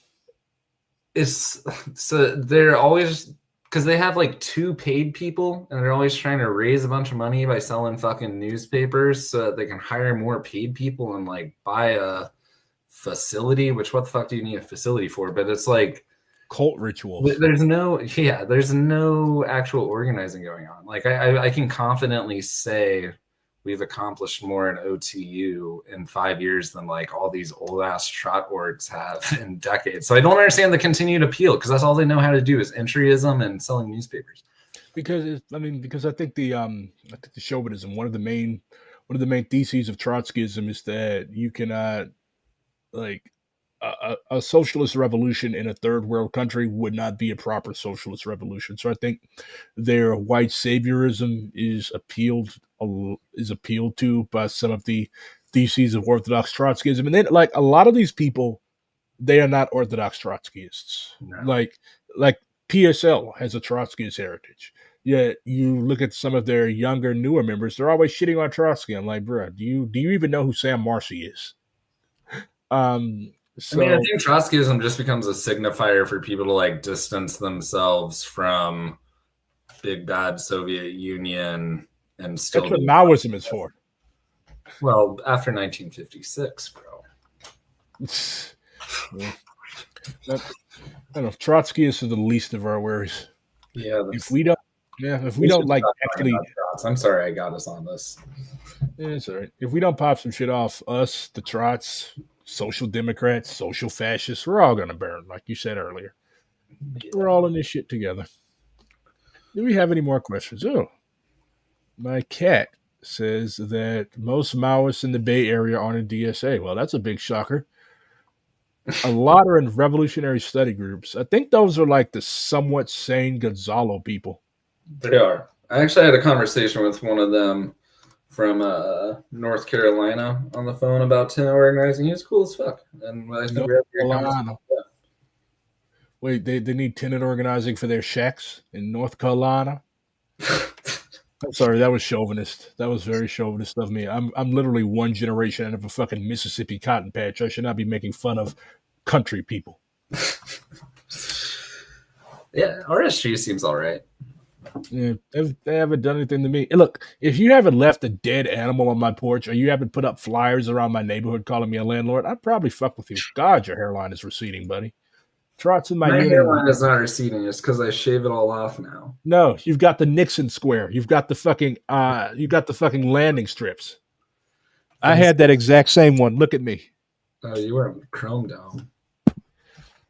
It's so they're always, because they have like 2 paid people and they're always trying to raise a bunch of money by selling fucking newspapers so that they can hire more paid people and like buy a facility, which what the fuck do you need a facility for? But it's like cult rituals. There's no actual organizing going on. Like I can confidently say we've accomplished more in OTU in 5 years than like all these old ass trot orgs have in decades. So I don't understand the continued appeal, because that's all they know how to do is entryism and selling newspapers. Because I think the chauvinism, one of the main theses of Trotskyism is that you cannot a socialist revolution in a third world country would not be a proper socialist revolution. So I think their white saviorism is appealed to by some of the theses of Orthodox Trotskyism. And then a lot of these people, they are not Orthodox Trotskyists. No. Like PSL has a Trotskyist heritage. Yet you look at some of their younger, newer members, they're always shitting on Trotsky. I'm like, bro, do you even know who Sam Marcy is? So, I think Trotskyism just becomes a signifier for people to like distance themselves from big bad Soviet Union and still. That's what Maoism is for. Well, after 1956, bro. I don't know. Trotskyists are the least of our worries. Yeah. If we don't actually. I'm sorry, I got us on this. Yeah, it's all right. If we don't pop some shit off, us, the Trots, social democrats, social fascists, we're all going to burn, like you said earlier. We're all in this shit together. Do we have any more questions? Oh, my cat says that most Maoists in the Bay Area aren't in DSA. Well, that's a big shocker. A lot are in revolutionary study groups. I think those are like the somewhat sane Gonzalo people. They are. I actually had a conversation with one of them from North Carolina on the phone about tenant organizing. He was cool as fuck. And I think North Carolina. Wait, they need tenant organizing for their shacks in North Carolina? I'm sorry, that was chauvinist. That was very chauvinist of me. I'm literally one generation out of a fucking Mississippi cotton patch. I should not be making fun of country people. Yeah, RSG seems all right. Yeah, they haven't done anything to me. And look, if you haven't left a dead animal on my porch or you haven't put up flyers around my neighborhood calling me a landlord, I'd probably fuck with you. God, your hairline is receding, buddy. Trots in my My unit. hairline is not receding. It's because I shave it all off now. No, you've got the Nixon square. You got the fucking landing strips. I Things. had that exact same one. Look at me. Oh, you were chrome dome.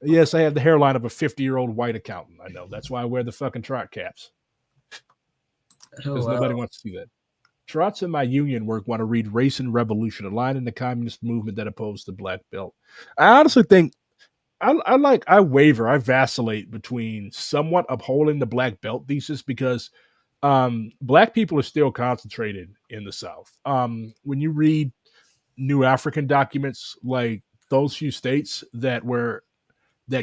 Yes, I have the hairline of a 50-year-old white accountant. I know. That's why I wear the fucking trot caps. Oh Because nobody wow. wants to see that. Trots in my union work want to read Race and Revolution, a line in the communist movement that opposed the black belt. I honestly think I waver, I vacillate between somewhat upholding the black belt thesis because black people are still concentrated in the South. When you read New African documents, like those few states that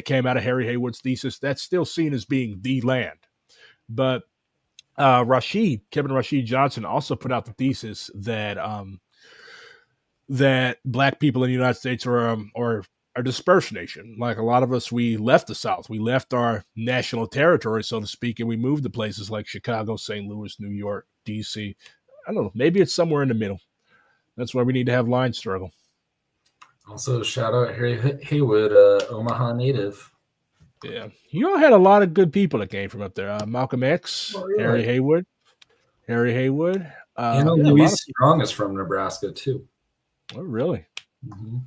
came out of Harry Haywood's thesis, that's still seen as being the land. But Kevin Rashid Johnson also put out the thesis that black people in the United States are a dispersed nation. Like a lot of us, we left the South, we left our national territory, so to speak, and we moved to places like Chicago, St. Louis, New York, D.C. I don't know. Maybe it's somewhere in the middle. That's why we need to have line struggle. Also, shout out Harry Haywood, Omaha native. Yeah, you all had a lot of good people that came from up there. Malcolm X, Oh, really? Harry Haywood. You know, Yeah, a lot Louis of people. Strong is from Nebraska too. Oh, really? Mm-hmm.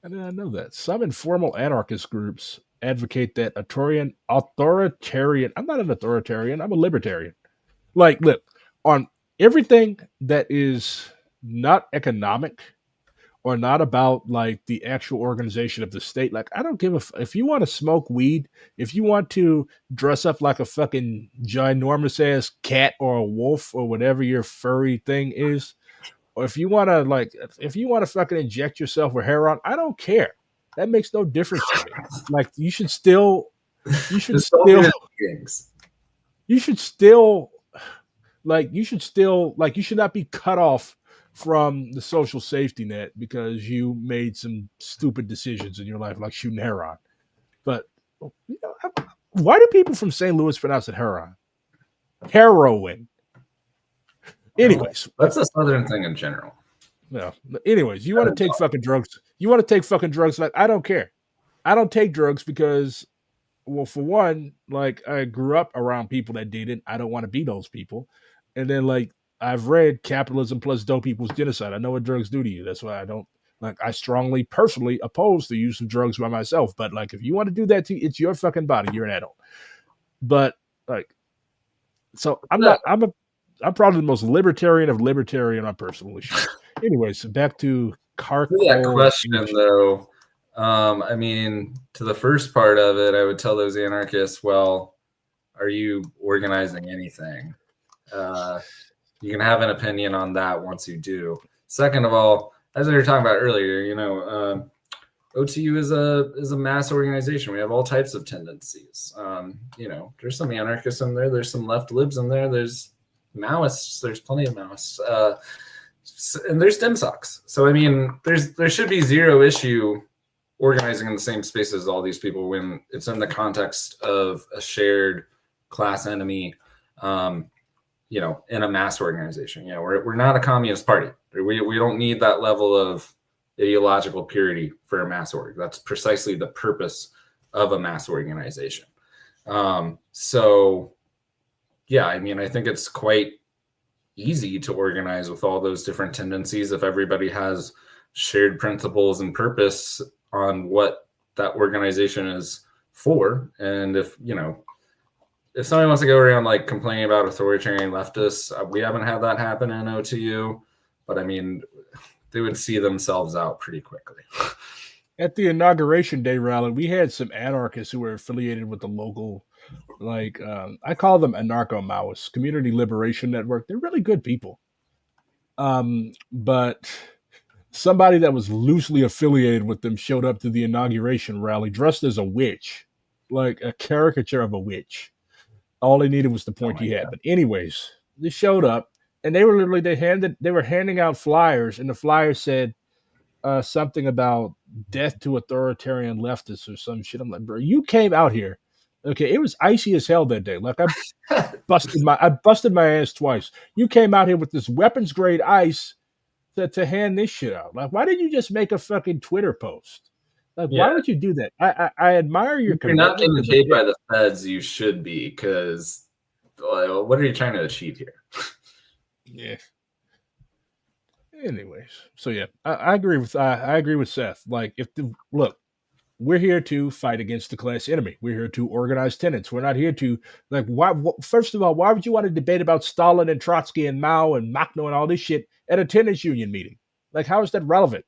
I did not know that. Some informal anarchist groups advocate that authoritarian. I'm not an authoritarian. I'm a libertarian. Like, look, on everything that is not economic or not about like the actual organization of the state. Like, I don't give if you want to smoke weed, if you want to dress up like a fucking ginormous ass cat or a wolf or whatever your furry thing is, or if you want to fucking inject yourself with heroin, I don't care. That makes no difference to me. Like you should Just don't be still the gangs. you should still you should not be cut off from the social safety net because you made some stupid decisions in your life like shooting heroin. But you know, why do people from St. Louis pronounce it heroin? Heroin. Anyways, That's a southern thing in general. no. Anyways, you want to take fucking drugs. You want to take fucking drugs. Like, I don't care. I don't take drugs because, well, for one, like I grew up around people that did it. I don't want to be those people. And then like I've read Capitalism Plus Dope Equals Genocide. I know what drugs do to you. That's why I don't like. I strongly, personally oppose the use of drugs by myself. But like, if you want to do that to you, it's your fucking body. You're an adult. But like, so I'm Yeah, not. I'm probably the most libertarian of libertarian on personal issues. Anyways, back to to that charcoal question industry. though, I mean, to the first part of it, I would tell those anarchists, well, are you organizing anything? Uh, you can have an opinion on that once you do. Second of all, as we were talking about earlier, you know, OTU is a mass organization. We have all types of tendencies. You know, there's some anarchists in there. There's some left libs in there. There's Maoists. There's plenty of Maoists. And there's dim socks. So I mean, there should be zero issue organizing in the same space as all these people when it's in the context of a shared class enemy. You know, in a mass organization. You know, we're not a communist party. We don't need that level of ideological purity for a mass org. That's precisely the purpose of a mass organization. So yeah, I mean, I think it's quite easy to organize with all those different tendencies if everybody has shared principles and purpose on what that organization is for. And if, you know, if somebody wants to go around like complaining about authoritarian leftists, we haven't had that happen in OTU, but I mean, they would see themselves out pretty quickly. At the inauguration day rally, we had some anarchists who were affiliated with the local, like I call them anarcho Maoists, Community Liberation Network. They're really good people. But somebody that was loosely affiliated with them showed up to the inauguration rally dressed as a witch, like a caricature of a witch. All they needed was the Oh pointy my hat. God. But anyways, They showed up, and they were literally they were handing out flyers, and the flyers said something about death to authoritarian leftists or some shit. I'm like, bro, you came out here. Okay, it was icy as hell that day. Like I busted my ass twice. You came out here with this weapons grade ice to hand this shit out. Like, why didn't you just make a fucking Twitter post? Like, Yeah. why would you do that? I admire your If you're not commitment getting because, like, paid yeah, by the feds, you should be, because what are you trying to achieve here? yeah. Anyways, so yeah, I agree with I agree with Seth. Like, if the look, we're here to fight against the class enemy. We're here to organize tenants. We're not here to like why. First of all, why would you want to debate about Stalin and Trotsky and Mao and Makhno and all this shit at a tenants union meeting? Like, how is that relevant?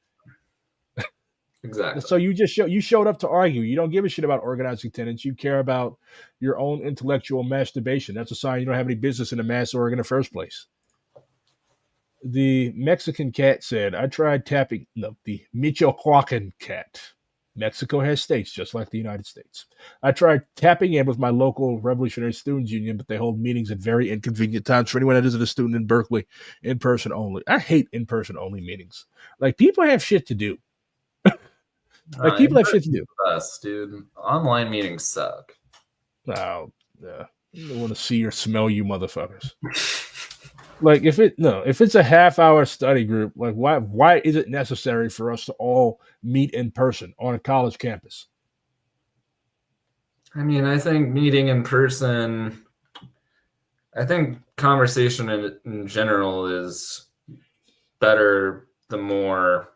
Exactly. So you showed up to argue. You don't give a shit about organizing tenants. You care about your own intellectual masturbation. That's a sign you don't have any business in a mass org in the first place. The Mexican cat said, I tried tapping, no, the Michoacan cat. Mexico has states just like the United States. I tried tapping in with my local Revolutionary Students Union, but they hold meetings at very inconvenient times for anyone that isn't a student in Berkeley, in person only. I hate in person only meetings. Like, people have shit to do. Like, In people have shit to person's do. the best, dude. Online meetings suck. Oh, yeah. I don't want to see or smell you motherfuckers. Like, if it's a half hour study group, like why is it necessary for us to all meet in person on a college campus? I mean, I think meeting in person, I think conversation in general is better the more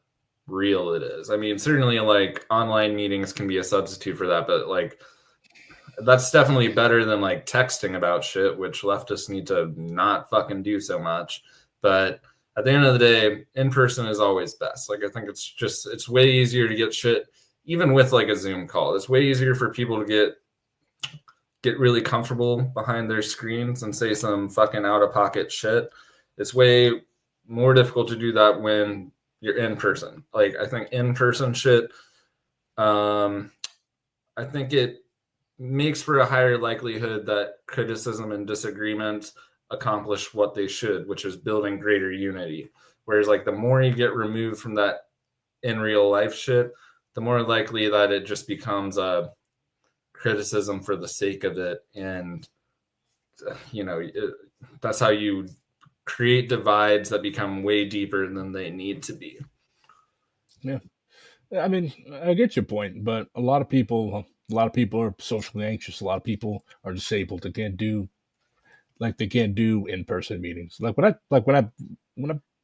real it is. I mean, certainly like online meetings can be a substitute for that, but like that's definitely better than like texting about shit, which leftists need to not fucking do so much. But at the end of the day, in person is always best. Like, I think it's way easier to get shit, even with like a Zoom call. It's way easier for people to get really comfortable behind their screens and say some fucking out of pocket shit. It's way more difficult to do that when you're in person. Like, I think in person shit, I think it makes for a higher likelihood that criticism and disagreement accomplish what they should, which is building greater unity. Whereas, like, the more you get removed from that in real life shit, the more likely that it just becomes a criticism for the sake of it. And, that's how you create divides that become way deeper than they need to be. Yeah, I mean, I get your point, but a lot of people are socially anxious. A lot of people are disabled. They can't do in person meetings. When I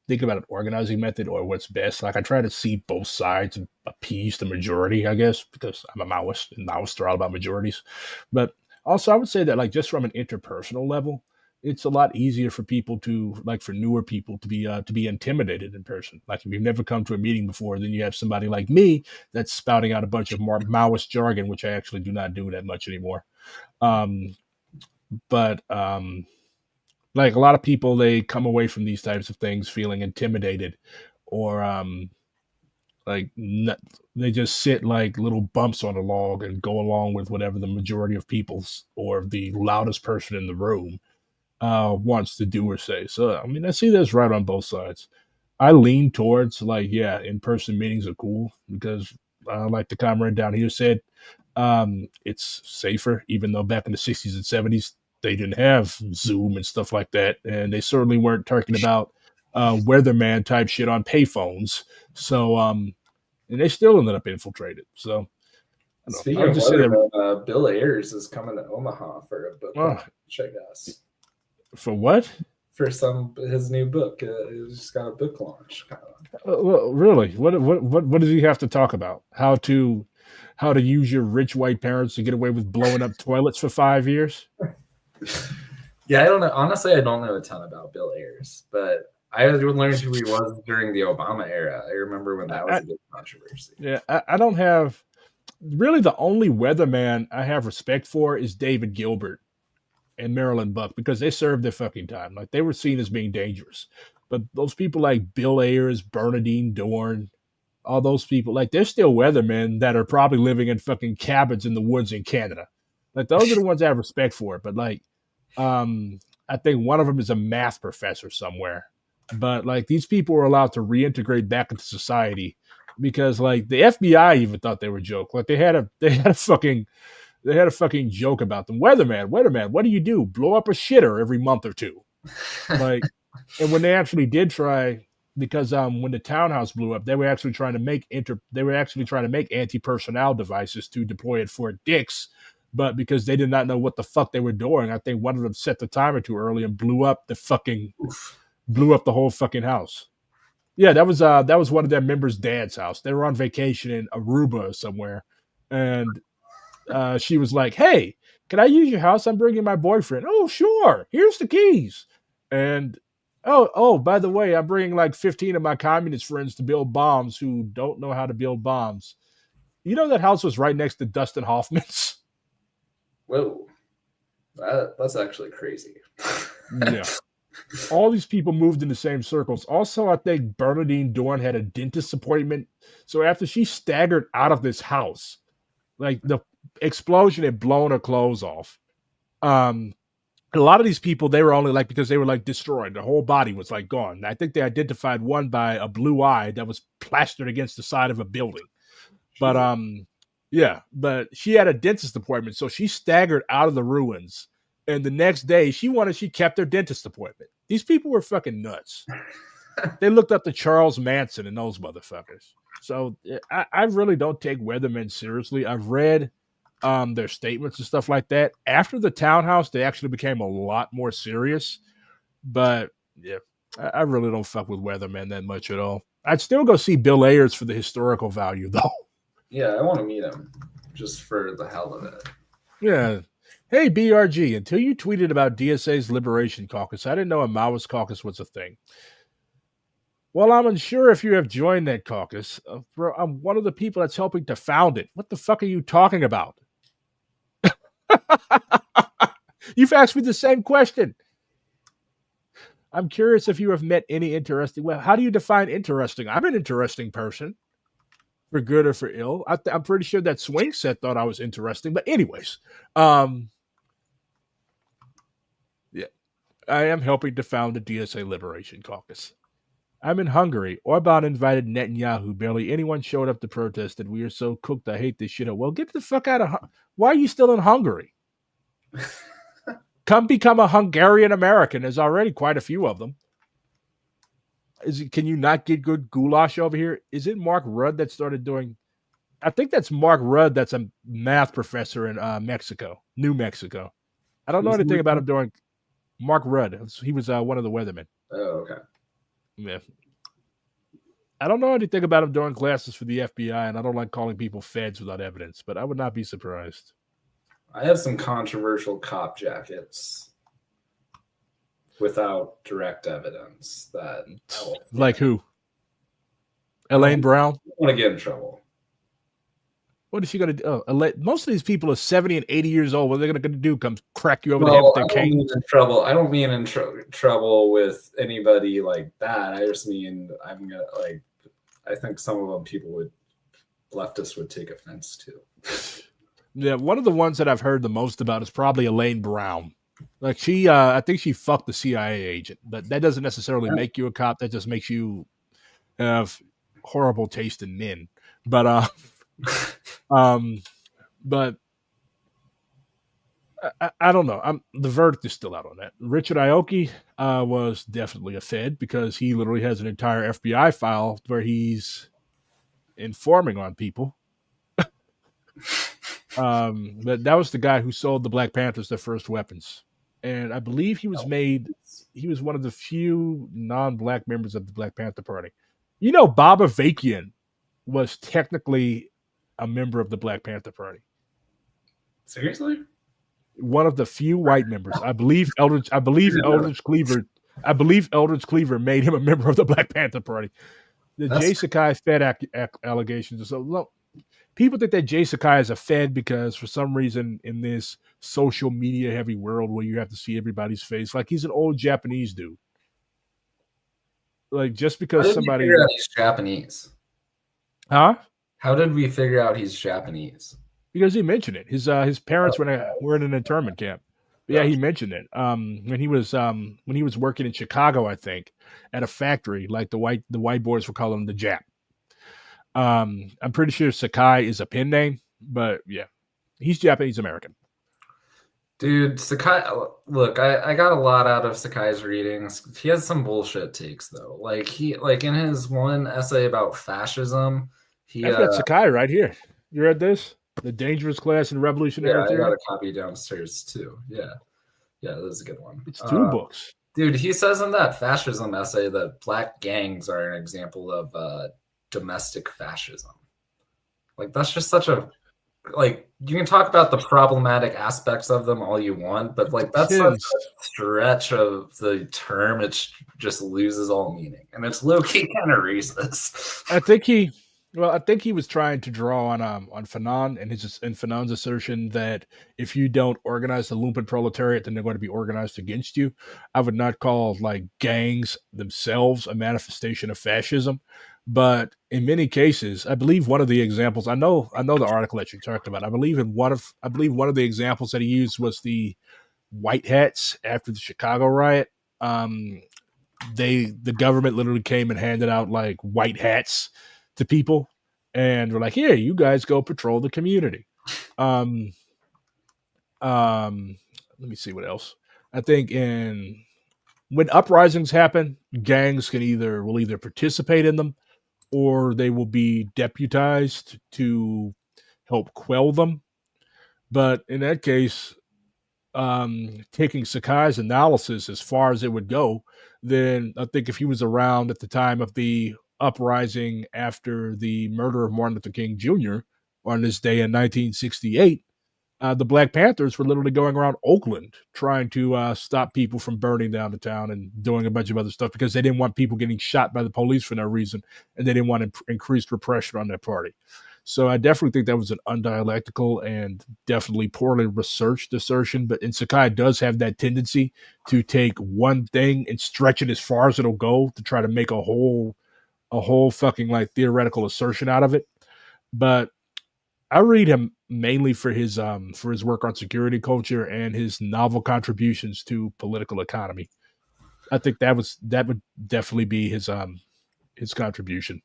think about an organizing method or what's best, like, I try to see both sides and appease the majority, I guess, because I'm a Maoist and Maoists are all about majorities. But also, I would say that, like, just from an interpersonal level, it's a lot easier for people to, like, for newer people to be intimidated in person. Like, if you've never come to a meeting before, then you have somebody like me that's spouting out a bunch of more Maoist jargon, which I actually do not do that much anymore. Um, but like, a lot of people, they come away from these types of things feeling intimidated, or like not, they just sit like little bumps on a log and go along with whatever the majority of people's or the loudest person in the room wants to do or say. So, I mean, I see this right on both sides. I lean towards, like, yeah, in-person meetings are cool because, like the comrade down here said, it's safer, even though back in the 60s and 70s, they didn't have Zoom and stuff like that. And they certainly weren't talking about weatherman type shit on payphones. So, and they still ended up infiltrated. So, I don't know. I Speaking would of just say that, Weatherman, Bill Ayers is coming to Omaha for a book uh, launch, I guess. for what? For his new book. He's just got a book launch. Well, really? What does he have to talk about? How to use your rich white parents to get away with blowing up toilets for 5 years? Yeah, I don't know. Honestly, I don't know a ton about Bill Ayers, but I learned who he was during the Obama era. I remember when that was I, a big controversy. yeah, I don't have really. The only weatherman I have respect for is David Gilbert and Marilyn Buck because they served their fucking time. Like, they were seen as being dangerous. But those people like Bill Ayers, Bernadine Dorn, all those people, like, they're still weathermen that are probably living in fucking cabins in the woods in Canada. Like, those are the ones I have respect for. But, like, um, I think one of them is a math professor somewhere. But like these people were allowed to reintegrate back into society because like the FBI even thought they were a joke. Like they had a fucking joke about them. Weatherman, what do you do? Blow up a shitter every month or two. Like, and when they actually did try, because when the townhouse blew up, they were actually trying to make anti personnel devices to deploy at Fort Dix, but because they did not know what the fuck they were doing, I think one of them set the timer too early and blew up the whole fucking house. Yeah, that was one of their members' dad's house. They were on vacation in Aruba or somewhere, and she was like, "Hey, can I use your house? I'm bringing my boyfriend." "Oh, sure. Here's the keys." And by the way, I'm bringing like 15 of my communist friends to build bombs who don't know how to build bombs. You know that house was right next to Dustin Hoffman's. Whoa, that's actually crazy. Yeah. All these people moved in the same circles. Also, I think Bernadine Dorn had a dentist appointment. So after she staggered out of this house, like the explosion had blown her clothes off. Um, a lot of these people, they were only like because they were like destroyed. The whole body was like gone. I think they identified one by a blue eye that was plastered against the side of a building. But yeah, but she had a dentist appointment, so she staggered out of the ruins. And the next day, she kept her dentist appointment. These people were fucking nuts. They looked up to Charles Manson and those motherfuckers. So I really don't take weathermen seriously. I've read their statements and stuff like that. After the townhouse, they actually became a lot more serious. But yeah, I really don't fuck with weathermen that much at all. I'd still go see Bill Ayers for the historical value, though. Yeah, I want to meet him just for the hell of it. Yeah. Hey, BRG, until you tweeted about DSA's Liberation Caucus, I didn't know a Maoist caucus was a thing. Well, I'm unsure if you have joined that caucus. Bro, I'm one of the people that's helping to found it. What the fuck are you talking about? You've asked me the same question. I'm curious if you have met any interesting. Well, how do you define interesting? I'm an interesting person, for good or for ill. I'm pretty sure that swing set thought I was interesting. But anyways, yeah, I am helping to found the DSA Liberation Caucus. I'm in Hungary. Orban invited Netanyahu. Barely anyone showed up to protest, and we are so cooked. I hate this shit. Well, get the fuck out of. Why are you still in Hungary? Come become a Hungarian American. There's already quite a few of them. Can you not get good goulash over here? Is it Mark Rudd that started doing? I think that's Mark Rudd. That's a math professor in Mexico, New Mexico. I don't know anything about him doing. Mark Rudd. He was one of the weathermen. Oh, okay. Yeah. I don't know anything about him doing classes for the FBI, and I don't like calling people feds without evidence, but I would not be surprised. I have some controversial cop jackets without direct evidence that like who? Elaine Brown? I want to get in trouble. What is she going to do? Most of these people are 70 and 80 years old. What are they going to do? Come crack you over the head with their cane? I don't mean in trouble with anybody like that. I just mean I'm going to like, I think some of them leftists would take offense to. Yeah, one of the ones that I've heard the most about is probably Elaine Brown. Like I think she fucked the CIA agent, but that doesn't necessarily make you a cop. That just makes you have horrible taste in men. But but I don't know. The verdict is still out on that. Richard Aoki was definitely a Fed because he literally has an entire FBI file where he's informing on people. But that was the guy who sold the Black Panthers their first weapons. And I believe he was one of the few non-black members of the Black Panther Party. You know, Baba Vakian was technically a member of the Black Panther Party. Seriously? One of the few white members. I believe Eldridge Cleaver made him a member of the Black Panther Party. The Jay Sakai Fed allegations are so low. People think that Jay Sakai is a Fed because for some reason in this social media heavy world where you have to see everybody's face, like he's an old Japanese dude. Like just because somebody he's Japanese. Huh? How did we figure out he's Japanese? Because he mentioned it. His parents were in an internment camp. Yeah, he mentioned it. When he was working in Chicago, I think, at a factory, like the white boys were calling him the Jap. I'm pretty sure Sakai is a pen name, but yeah, he's Japanese American. Dude, Sakai, look, I got a lot out of Sakai's readings. He has some bullshit takes though. Like in his one essay about fascism, he I've got Sakai right here. You read this? The Dangerous Class in yeah, Revolutionary I got Theory. a copy downstairs too. Yeah. Yeah, this is a good one. It's two books. Dude, he says in that fascism essay that black gangs are an example of domestic fascism. Like that's just such a like you can talk about the problematic aspects of them all you want, but It like that's such depends. a stretch of the term. It just loses all meaning, and it's low key kind of racist. I think he, well, I think he was trying to draw on Fanon and Fanon's assertion that if you don't organize the lumpen proletariat, then they're going to be organized against you. I would not call like gangs themselves a manifestation of fascism, but in many cases, I believe one of the examples I know the article that you talked about. I believe one of the examples that he used was the white hats after the Chicago riot. Um, the government literally came and handed out like white hats to people and were like, here, you guys go patrol the community. um um Let me see what else. I think in when uprisings happen, gangs will either participate in them or they will be deputized to help quell them. But in that case, taking Sakai's analysis as far as it would go, then I think if he was around at the time of the uprising after the murder of Martin Luther King Jr. on this day in 1968, the Black Panthers were literally going around Oakland trying to stop people from burning down the town and doing a bunch of other stuff because they didn't want people getting shot by the police for no reason, and they didn't want increased repression on their party. So I definitely think that was an undialectical and definitely poorly researched assertion. But in Sakai does have that tendency to take one thing and stretch it as far as it'll go to try to make a whole fucking like theoretical assertion out of it. But I read him mainly for his work on security culture and his novel contributions to political economy. I think that would definitely be his contribution.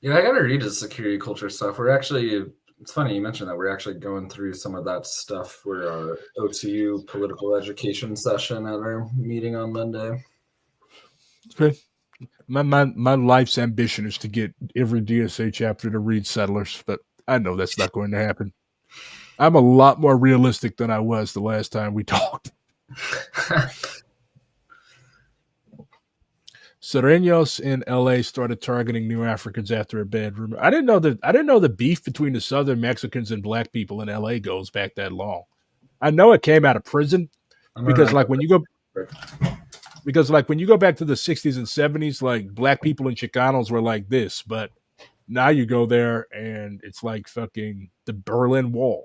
Yeah, I gotta read his security culture stuff. We're actually it's funny you mentioned that we're actually going through some of that stuff for our OTU political education session at our meeting on Monday. Okay. My life's ambition is to get every DSA chapter to read Settlers, but I know that's not going to happen. I'm a lot more realistic than I was the last time we talked. Serenos in LA started targeting new Africans after a bad rumor. I didn't know the beef between the Southern Mexicans and black people in LA goes back that long. I know it came out of prison I'm because gonna like when you go because like when you go back to the 60s and 70s, like black people in Chicanos were like this, but now you go there and it's like fucking the Berlin Wall.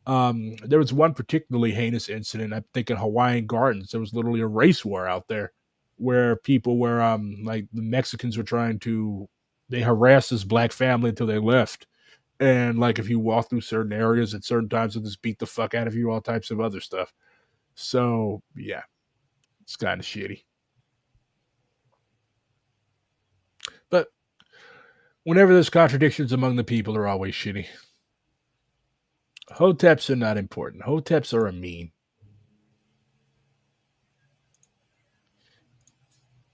There was one particularly heinous incident. I think in Hawaiian Gardens, there was literally a race war out there where people were like the Mexicans were trying to they harassed this black family until they left. And like if you walk through certain areas at certain times, they'll just beat the fuck out of you, all types of other stuff. So yeah, it's kind of shitty. But whenever there's contradictions among the people, are always shitty. Hoteps are not important. Hoteps are a meme.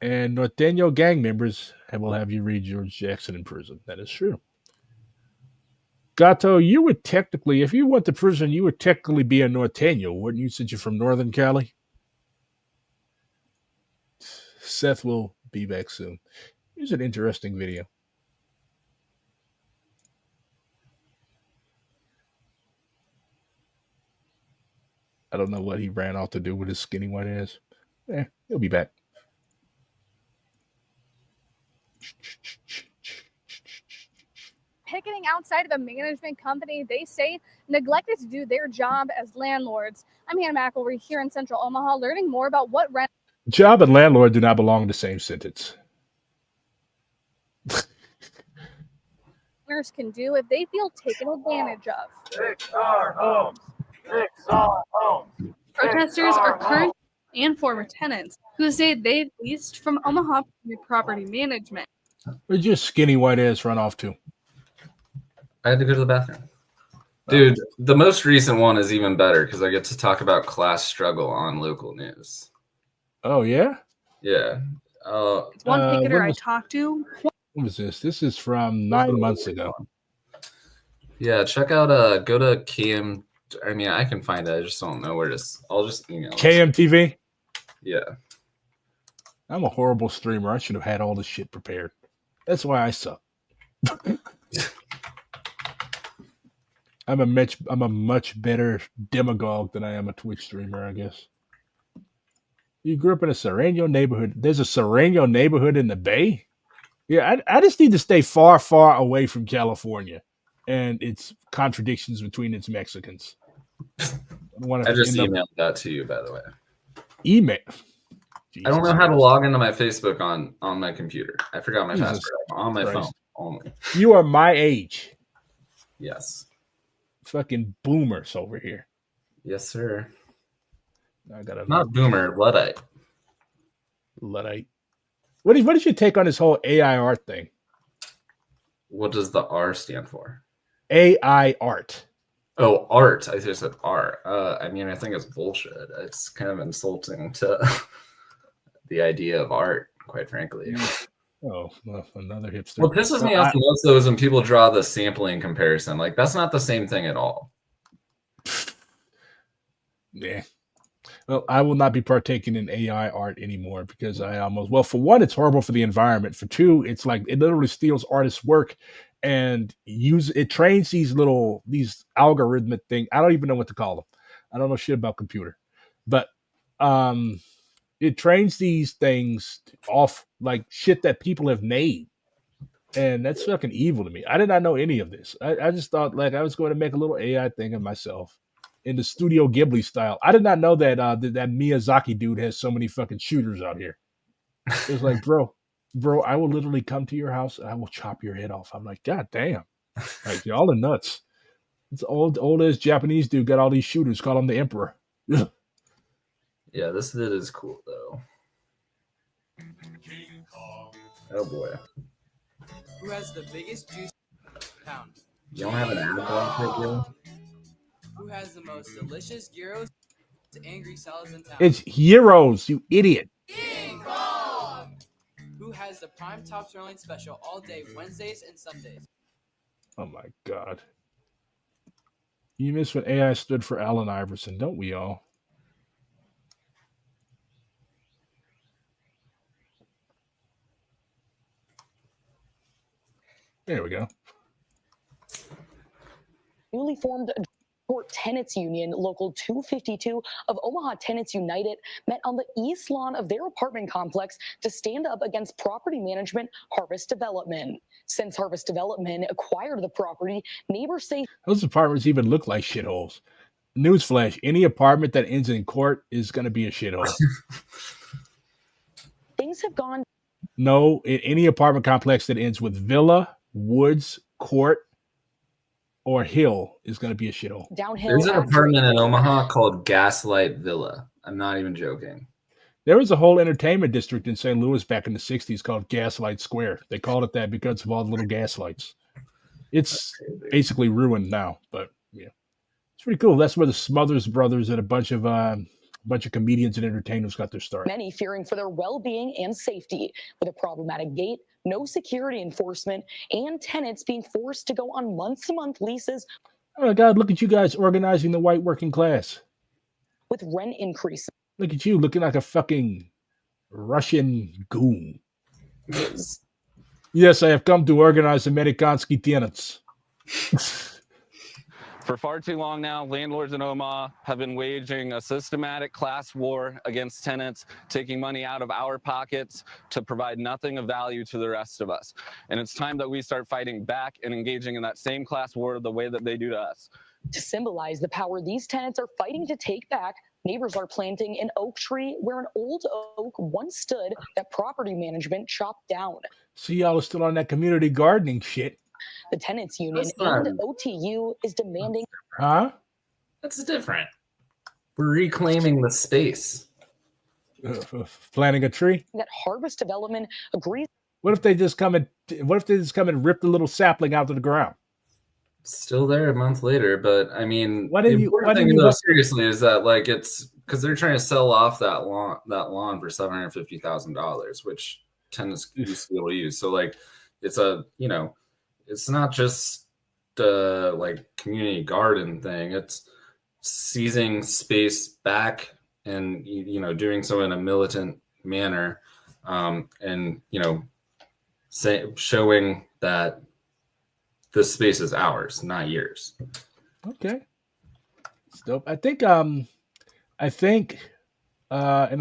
And Norteño gang members will have you read George Jackson in prison. That is true. Gato, you would technically, if you went to prison, you would technically be a Norteño, wouldn't you, since you're from Northern Cali? Seth will be back soon. Here's an interesting video. I don't know what he ran off to do with his skinny white ass. He'll be back. Picketing outside of a management company they say neglected to do their job as landlords. I'm Hannah McElroy here in Central Omaha, learning more about what Job and landlord do not belong in the same sentence. renters can do if they feel taken advantage of. Fix our homes. Fix our homes. Protesters are current and former tenants who say they've leased from Omaha Property Management. Where'd your skinny white ass run off to? I had to go to the bathroom. Dude, the most recent one is even better because I get to talk about class struggle on local news. Oh, yeah? Yeah. One picketer I talked to. What was this? This is from 9 months ago. Yeah, check out go to KM. I mean, I can find it. I just don't know where to. I'll just email it. KMTV? Yeah. I'm a horrible streamer. I should have had all this shit prepared. That's why I suck. I'm a much better demagogue than I am a Twitch streamer, I guess. You grew up in a Sereno neighborhood. There's a Sereno neighborhood in the Bay? Yeah, I just need to stay far, far away from California and its contradictions between its Mexicans. I just emailed that to you, by the way. Email? Jesus I don't know Christ. How to log into my Facebook on my computer. I forgot my Jesus password on my Christ. phone only. You are my age. Yes. Fucking boomers over here. Yes, sir. I gotta not boomer, Luddite. Luddite. What is your take on this whole AI art thing? What does the R stand for? AI art. Oh, art. I just said R. I mean, I think it's bullshit. It's kind of insulting to the idea of art, quite frankly. Oh, well, another hipster. What pisses me off the most, though, is when people draw the sampling comparison. Like, that's not the same thing at all. Yeah. Well, I will not be partaking in AI art anymore because well, for one, it's horrible for the environment. For two, it's like it literally steals artists' work and it trains these algorithmic things. I don't even know what to call them. I don't know shit about computer, but it trains these things off like shit that people have made. And that's fucking evil to me. I did not know any of this. I just thought like I was going to make a little AI thing of myself in the Studio Ghibli style. I did not know that that Miyazaki dude has so many fucking shooters out here. It was like, bro, I will literally come to your house and I will chop your head off. I'm like, God damn. Like, y'all are nuts. It's old as Japanese dude got all these shooters, call him the Emperor. Yeah, this is cool though. Oh boy. Who has the biggest juice pound? You don't have an ad block right here? Who has the most delicious gyros and angry salads in town? It's gyros, you idiot. King Kong! Who has the prime top sirloin special all day Wednesdays and Sundays? Oh my God. You missed what AI stood for Allen Iverson, don't we all? There we go. Newly formed Tenants Union, Local 252 of Omaha Tenants United, met on the east lawn of their apartment complex to stand up against property management Harvest Development. Since Harvest Development acquired the property, neighbors say those apartments even look like shitholes. Newsflash, any apartment that ends in court is going to be a shithole. Things have gone. No, any apartment complex that ends with villa, woods, court, or hill is going to be a shithole. Downhill. There's an apartment in Omaha called Gaslight Villa. I'm not even joking. There was a whole entertainment district in St. Louis back in the 60s called Gaslight Square. They called it that because of all the little gaslights. It's basically ruined now, but yeah. It's pretty cool. That's where the Smothers Brothers and a bunch of comedians and entertainers got their start. Many fearing for their well-being and safety with a problematic gate, no security enforcement, and tenants being forced to go on month-to-month leases. Oh my God, look at you guys organizing the white working class. With rent increases. Look at you looking like a fucking Russian goon. Yes, I have come to organize Amerikansky tenants. For far too long now, landlords in Omaha have been waging a systematic class war against tenants, taking money out of our pockets to provide nothing of value to the rest of us. And it's time that we start fighting back and engaging in that same class war the way that they do to us. To symbolize the power these tenants are fighting to take back, neighbors are planting an oak tree where an old oak once stood that property management chopped down. See, y'all are still on that community gardening shit. The Tenants Union and OTU is demanding. Huh? That's different. We're reclaiming the space. Planting a tree. That Harvest Development agrees. What if they just come and rip the little sapling out of the ground? It's still there a month later, but I mean, Why the didn't you- important why didn't thing you though, rip- seriously, is that like it's because they're trying to sell off that lawn for $750,000, which tenants used to be able to use. So like, it's a it's not just the like community garden thing. It's seizing space back and doing so in a militant manner, and showing that this space is ours, not yours. Okay. It's dope. I think in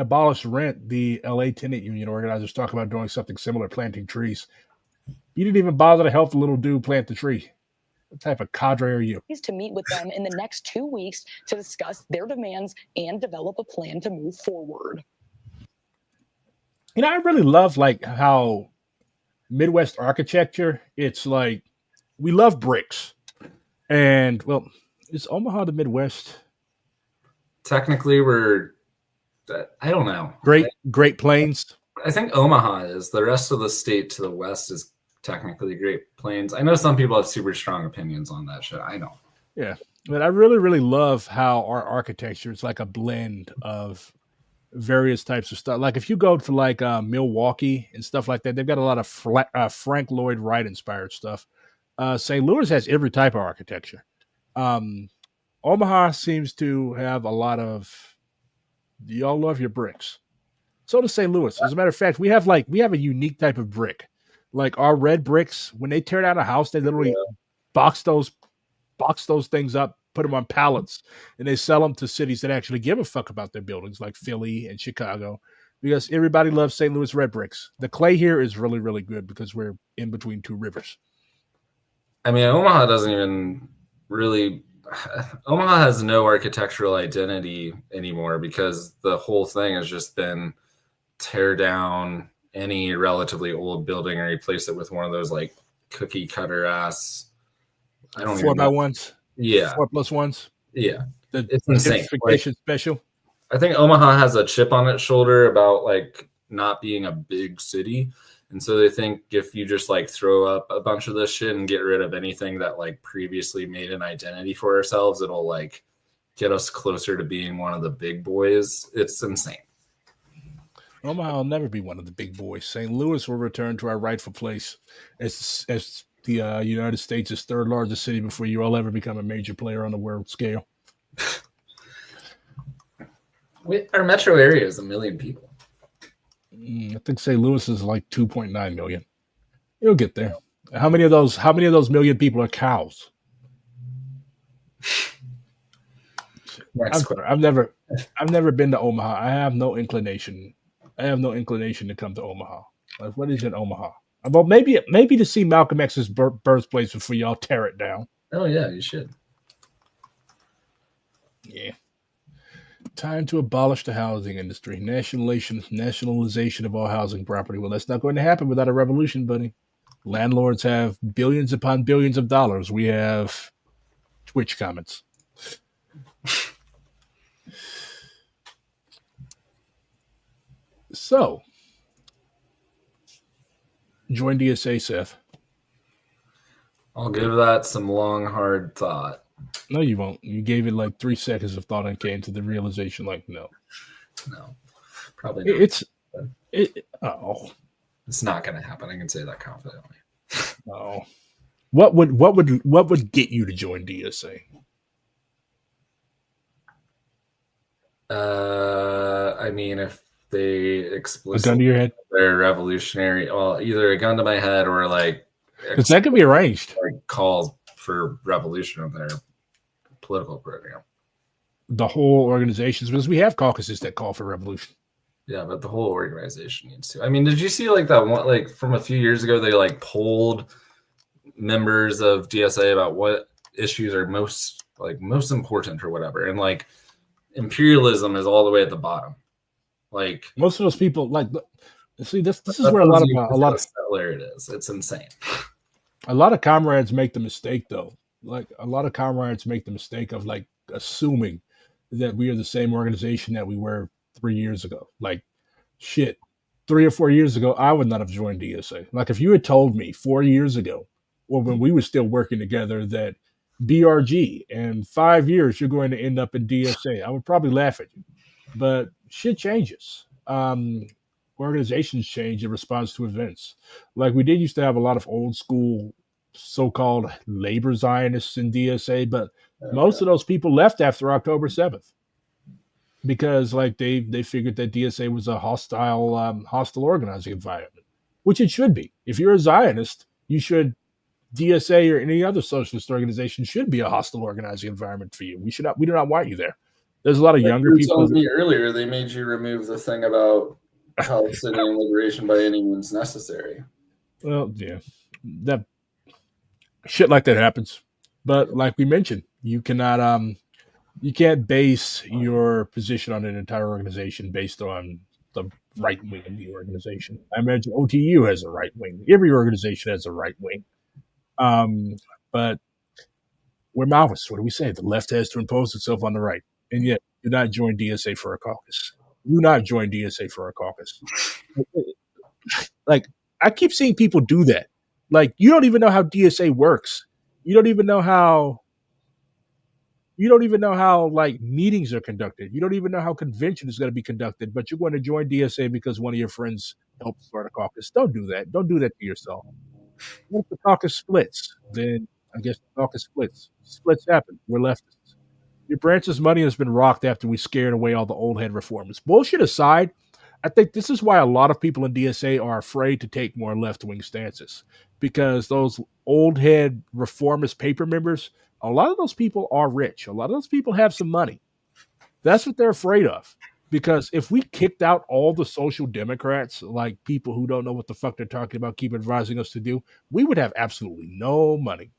Abolish Rent, the LA Tenant Union organizers talk about doing something similar, planting trees. You didn't even bother to help the little dude plant the tree. What type of cadre are you? To meet with them in the next 2 weeks to discuss their demands and develop a plan to move forward. I really love like how Midwest architecture, it's like we love bricks. And well, is Omaha the Midwest? Technically, I don't know. Great Plains. I think Omaha is. The rest of the state to the west is technically Great Plains. I know some people have super strong opinions on that shit. I don't. Yeah. But I really, really love how our architecture is like a blend of various types of stuff. Like if you go to like Milwaukee and stuff like that, they've got a lot of Frank Lloyd Wright inspired stuff. St. Louis has every type of architecture. Omaha seems to have a lot of. Y'all love your bricks. So does St. Louis. As a matter of fact, we have a unique type of brick. Like our red bricks, when they tear down a house, they literally box those things up, put them on pallets, and they sell them to cities that actually give a fuck about their buildings, like Philly and Chicago, because everybody loves St. Louis red bricks. The clay here is really, really good because we're in between two rivers. I mean, Omaha doesn't even really. Omaha has no architectural identity anymore because the whole thing has just been tear down any relatively old building and replace it with one of those like cookie cutter ass. I don't 4x1s. Yeah. 4+1s. Yeah. It's insane. Gentrification special. I think Omaha has a chip on its shoulder about like not being a big city. And so they think if you just like throw up a bunch of this shit and get rid of anything that like previously made an identity for ourselves, it'll like get us closer to being one of the big boys. It's insane. Omaha will never be one of the big boys. St. Louis will return to our rightful place as the United States' third largest city before you all ever become a major player on the world scale. Our metro area is 1 million people. I think St. Louis is like 2.9 million. You'll get there. How many of those million people are cows? I've never been to Omaha. I have no inclination to come to Omaha. Like, what is in Omaha? Well, maybe to see Malcolm X's birthplace before y'all tear it down. Oh yeah, you should. Yeah. Time to abolish the housing industry. Nationalization of all housing property. Well, that's not going to happen without a revolution, buddy. Landlords have billions upon billions of dollars. We have Twitch comments. So, join DSA, Seth. I'll give that some long, hard thought. No, you won't. You gave it like 3 seconds of thought and came to the realization, like, no, probably not. It's not going to happen. I can say that confidently. Oh, what would get you to join DSA? I mean, if they explicitly a gun to your head, they're revolutionary. Well, either a gun to my head or like because that could be arranged. Like calls for revolution of their political program. The whole organizations, because we have caucuses that call for revolution. Yeah, but the whole organization needs to. I mean, did you see like that one, like from a few years ago, they like polled members of DSA about what issues are most important or whatever, and like imperialism is all the way at the bottom. Like most of those people, like, see, this is where a lot of there it is. It's insane. A lot of comrades make the mistake, though. Like a lot of comrades make the mistake of like assuming that we are the same organization that we were 3 years ago. Like, shit, 3 or 4 years ago, I would not have joined DSA. Like, if you had told me 4 years ago, or when we were still working together, that BRG in 5 years you're going to end up in DSA, I would probably laugh at you. But shit changes. Organizations change in response to events. Like, we did used to have a lot of old school so-called labor Zionists in DSA, but most of those people left after October 7th because like they figured that DSA was a hostile organizing environment, which it should be. If you're a Zionist, you should DSA or any other socialist organization should be a hostile organizing environment for you. We do not want you there. There's a lot of Like younger you were people. telling me earlier, they made you remove the thing about Palestinian liberation by any means necessary. Well, yeah, that shit like that happens. But like we mentioned, you can't base your position on an entire organization based on the right wing of the organization. I imagine OTU has a right wing. Every organization has a right wing. But we're Maoists. What do we say? The left has to impose itself on the right. And yet, do not join DSA for a caucus. Do not join DSA for a caucus. Like, I keep seeing people do that. Like, you don't even know how DSA works. You don't even know how like meetings are conducted. You don't even know how convention is going to be conducted, but you're going to join DSA because one of your friends helped start a caucus. Don't do that. Don't do that to yourself. What if the caucus splits? Then I guess the caucus splits. Splits happen. We're leftists. Your branch's money has been rocked after we scared away all the old head reformers. Bullshit aside, I think this is why a lot of people in DSA are afraid to take more left wing stances because those old head reformist paper members, a lot of those people are rich. A lot of those people have some money. That's what they're afraid of. Because if we kicked out all the social democrats, like people who don't know what the fuck they're talking about, keep advising us to do, we would have absolutely no money.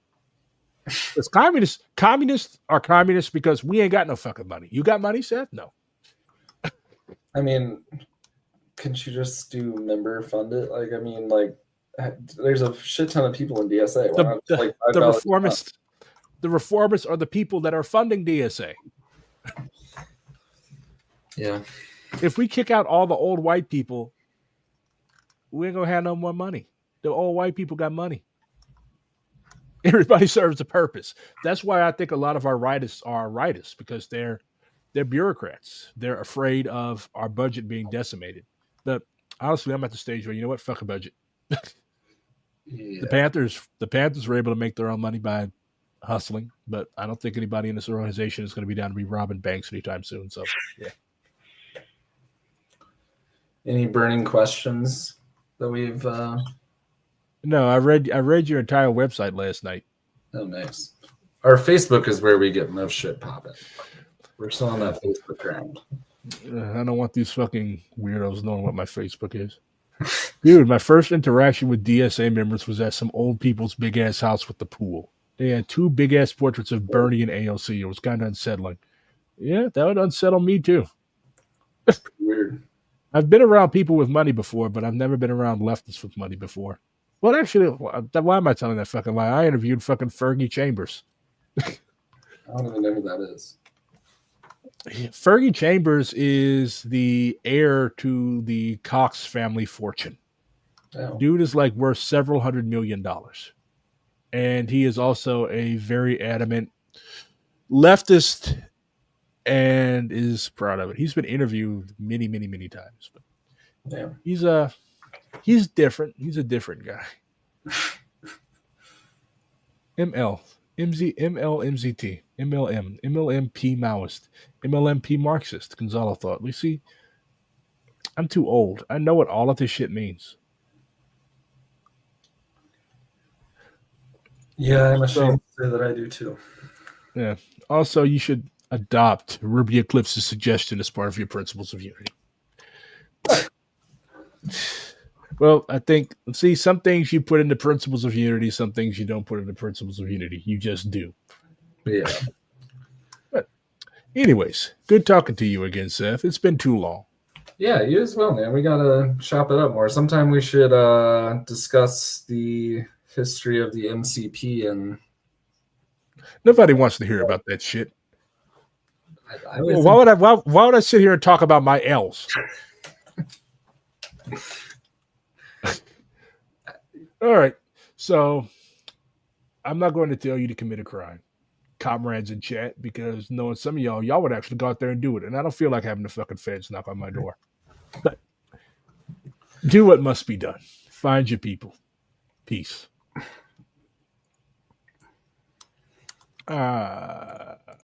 Because communists are communists because we ain't got no fucking money. You got money, Seth? No. I mean, couldn't you just do member fund it? Like, I mean, like, there's a shit ton of people in DSA. Why not just, like, The $5 reformists are the people that are funding DSA. Yeah. If we kick out all the old white people, we ain't gonna have no more money. The old white people got money. Everybody serves a purpose. That's why I think a lot of our rightists are rightists because they're bureaucrats. They're afraid of our budget being decimated. But honestly, I'm at the stage where you know what? Fuck a budget. Yeah. The Panthers were able to make their own money by hustling, but I don't think anybody in this organization is going to be down to be robbing banks anytime soon. So yeah. Any burning questions that we've No, I read your entire website last night. Oh, nice. Our Facebook is where we get most shit popping. We're still on that Facebook ground. I don't want these fucking weirdos knowing what my Facebook is. Dude, my first interaction with DSA members was at some old people's big ass house with the pool. They had two big ass portraits of Bernie and AOC. It was kind of unsettling. Yeah, that would unsettle me too. Weird. I've been around people with money before, but I've never been around leftists with money before. Well, actually, why am I telling that fucking lie? I interviewed fucking Fergie Chambers. I don't even know who that is. Fergie Chambers is the heir to the Cox family fortune. Oh. Dude is like worth several $100 million. And he is also a very adamant leftist and is proud of it. He's been interviewed many, many, many times. But Yeah. he's different. He's a different guy. MZT, MLMP Maoist, MLMP Marxist, Gonzalo thought. We see, I'm too old. I know what all of this shit means. Yeah, I'm ashamed to say that I do too. Yeah. Also, you should adopt Ruby Eclipse's suggestion as part of your principles of unity. Well, I think, see, some things you put into principles of unity, some things you don't put into principles of unity. You just do. Yeah. But anyways, good talking to you again, Seth. It's been too long. Yeah, you as well, man. We got to chop it up more. Sometime we should discuss the history of the MCP and... Nobody wants to hear about that shit. I was Why would I sit here and talk about my L's? All right. So I'm not going to tell you to commit a crime, comrades in chat, because knowing some of y'all would actually go out there and do it. And I don't feel like having the fucking feds knock on my door. But do what must be done. Find your people. Peace.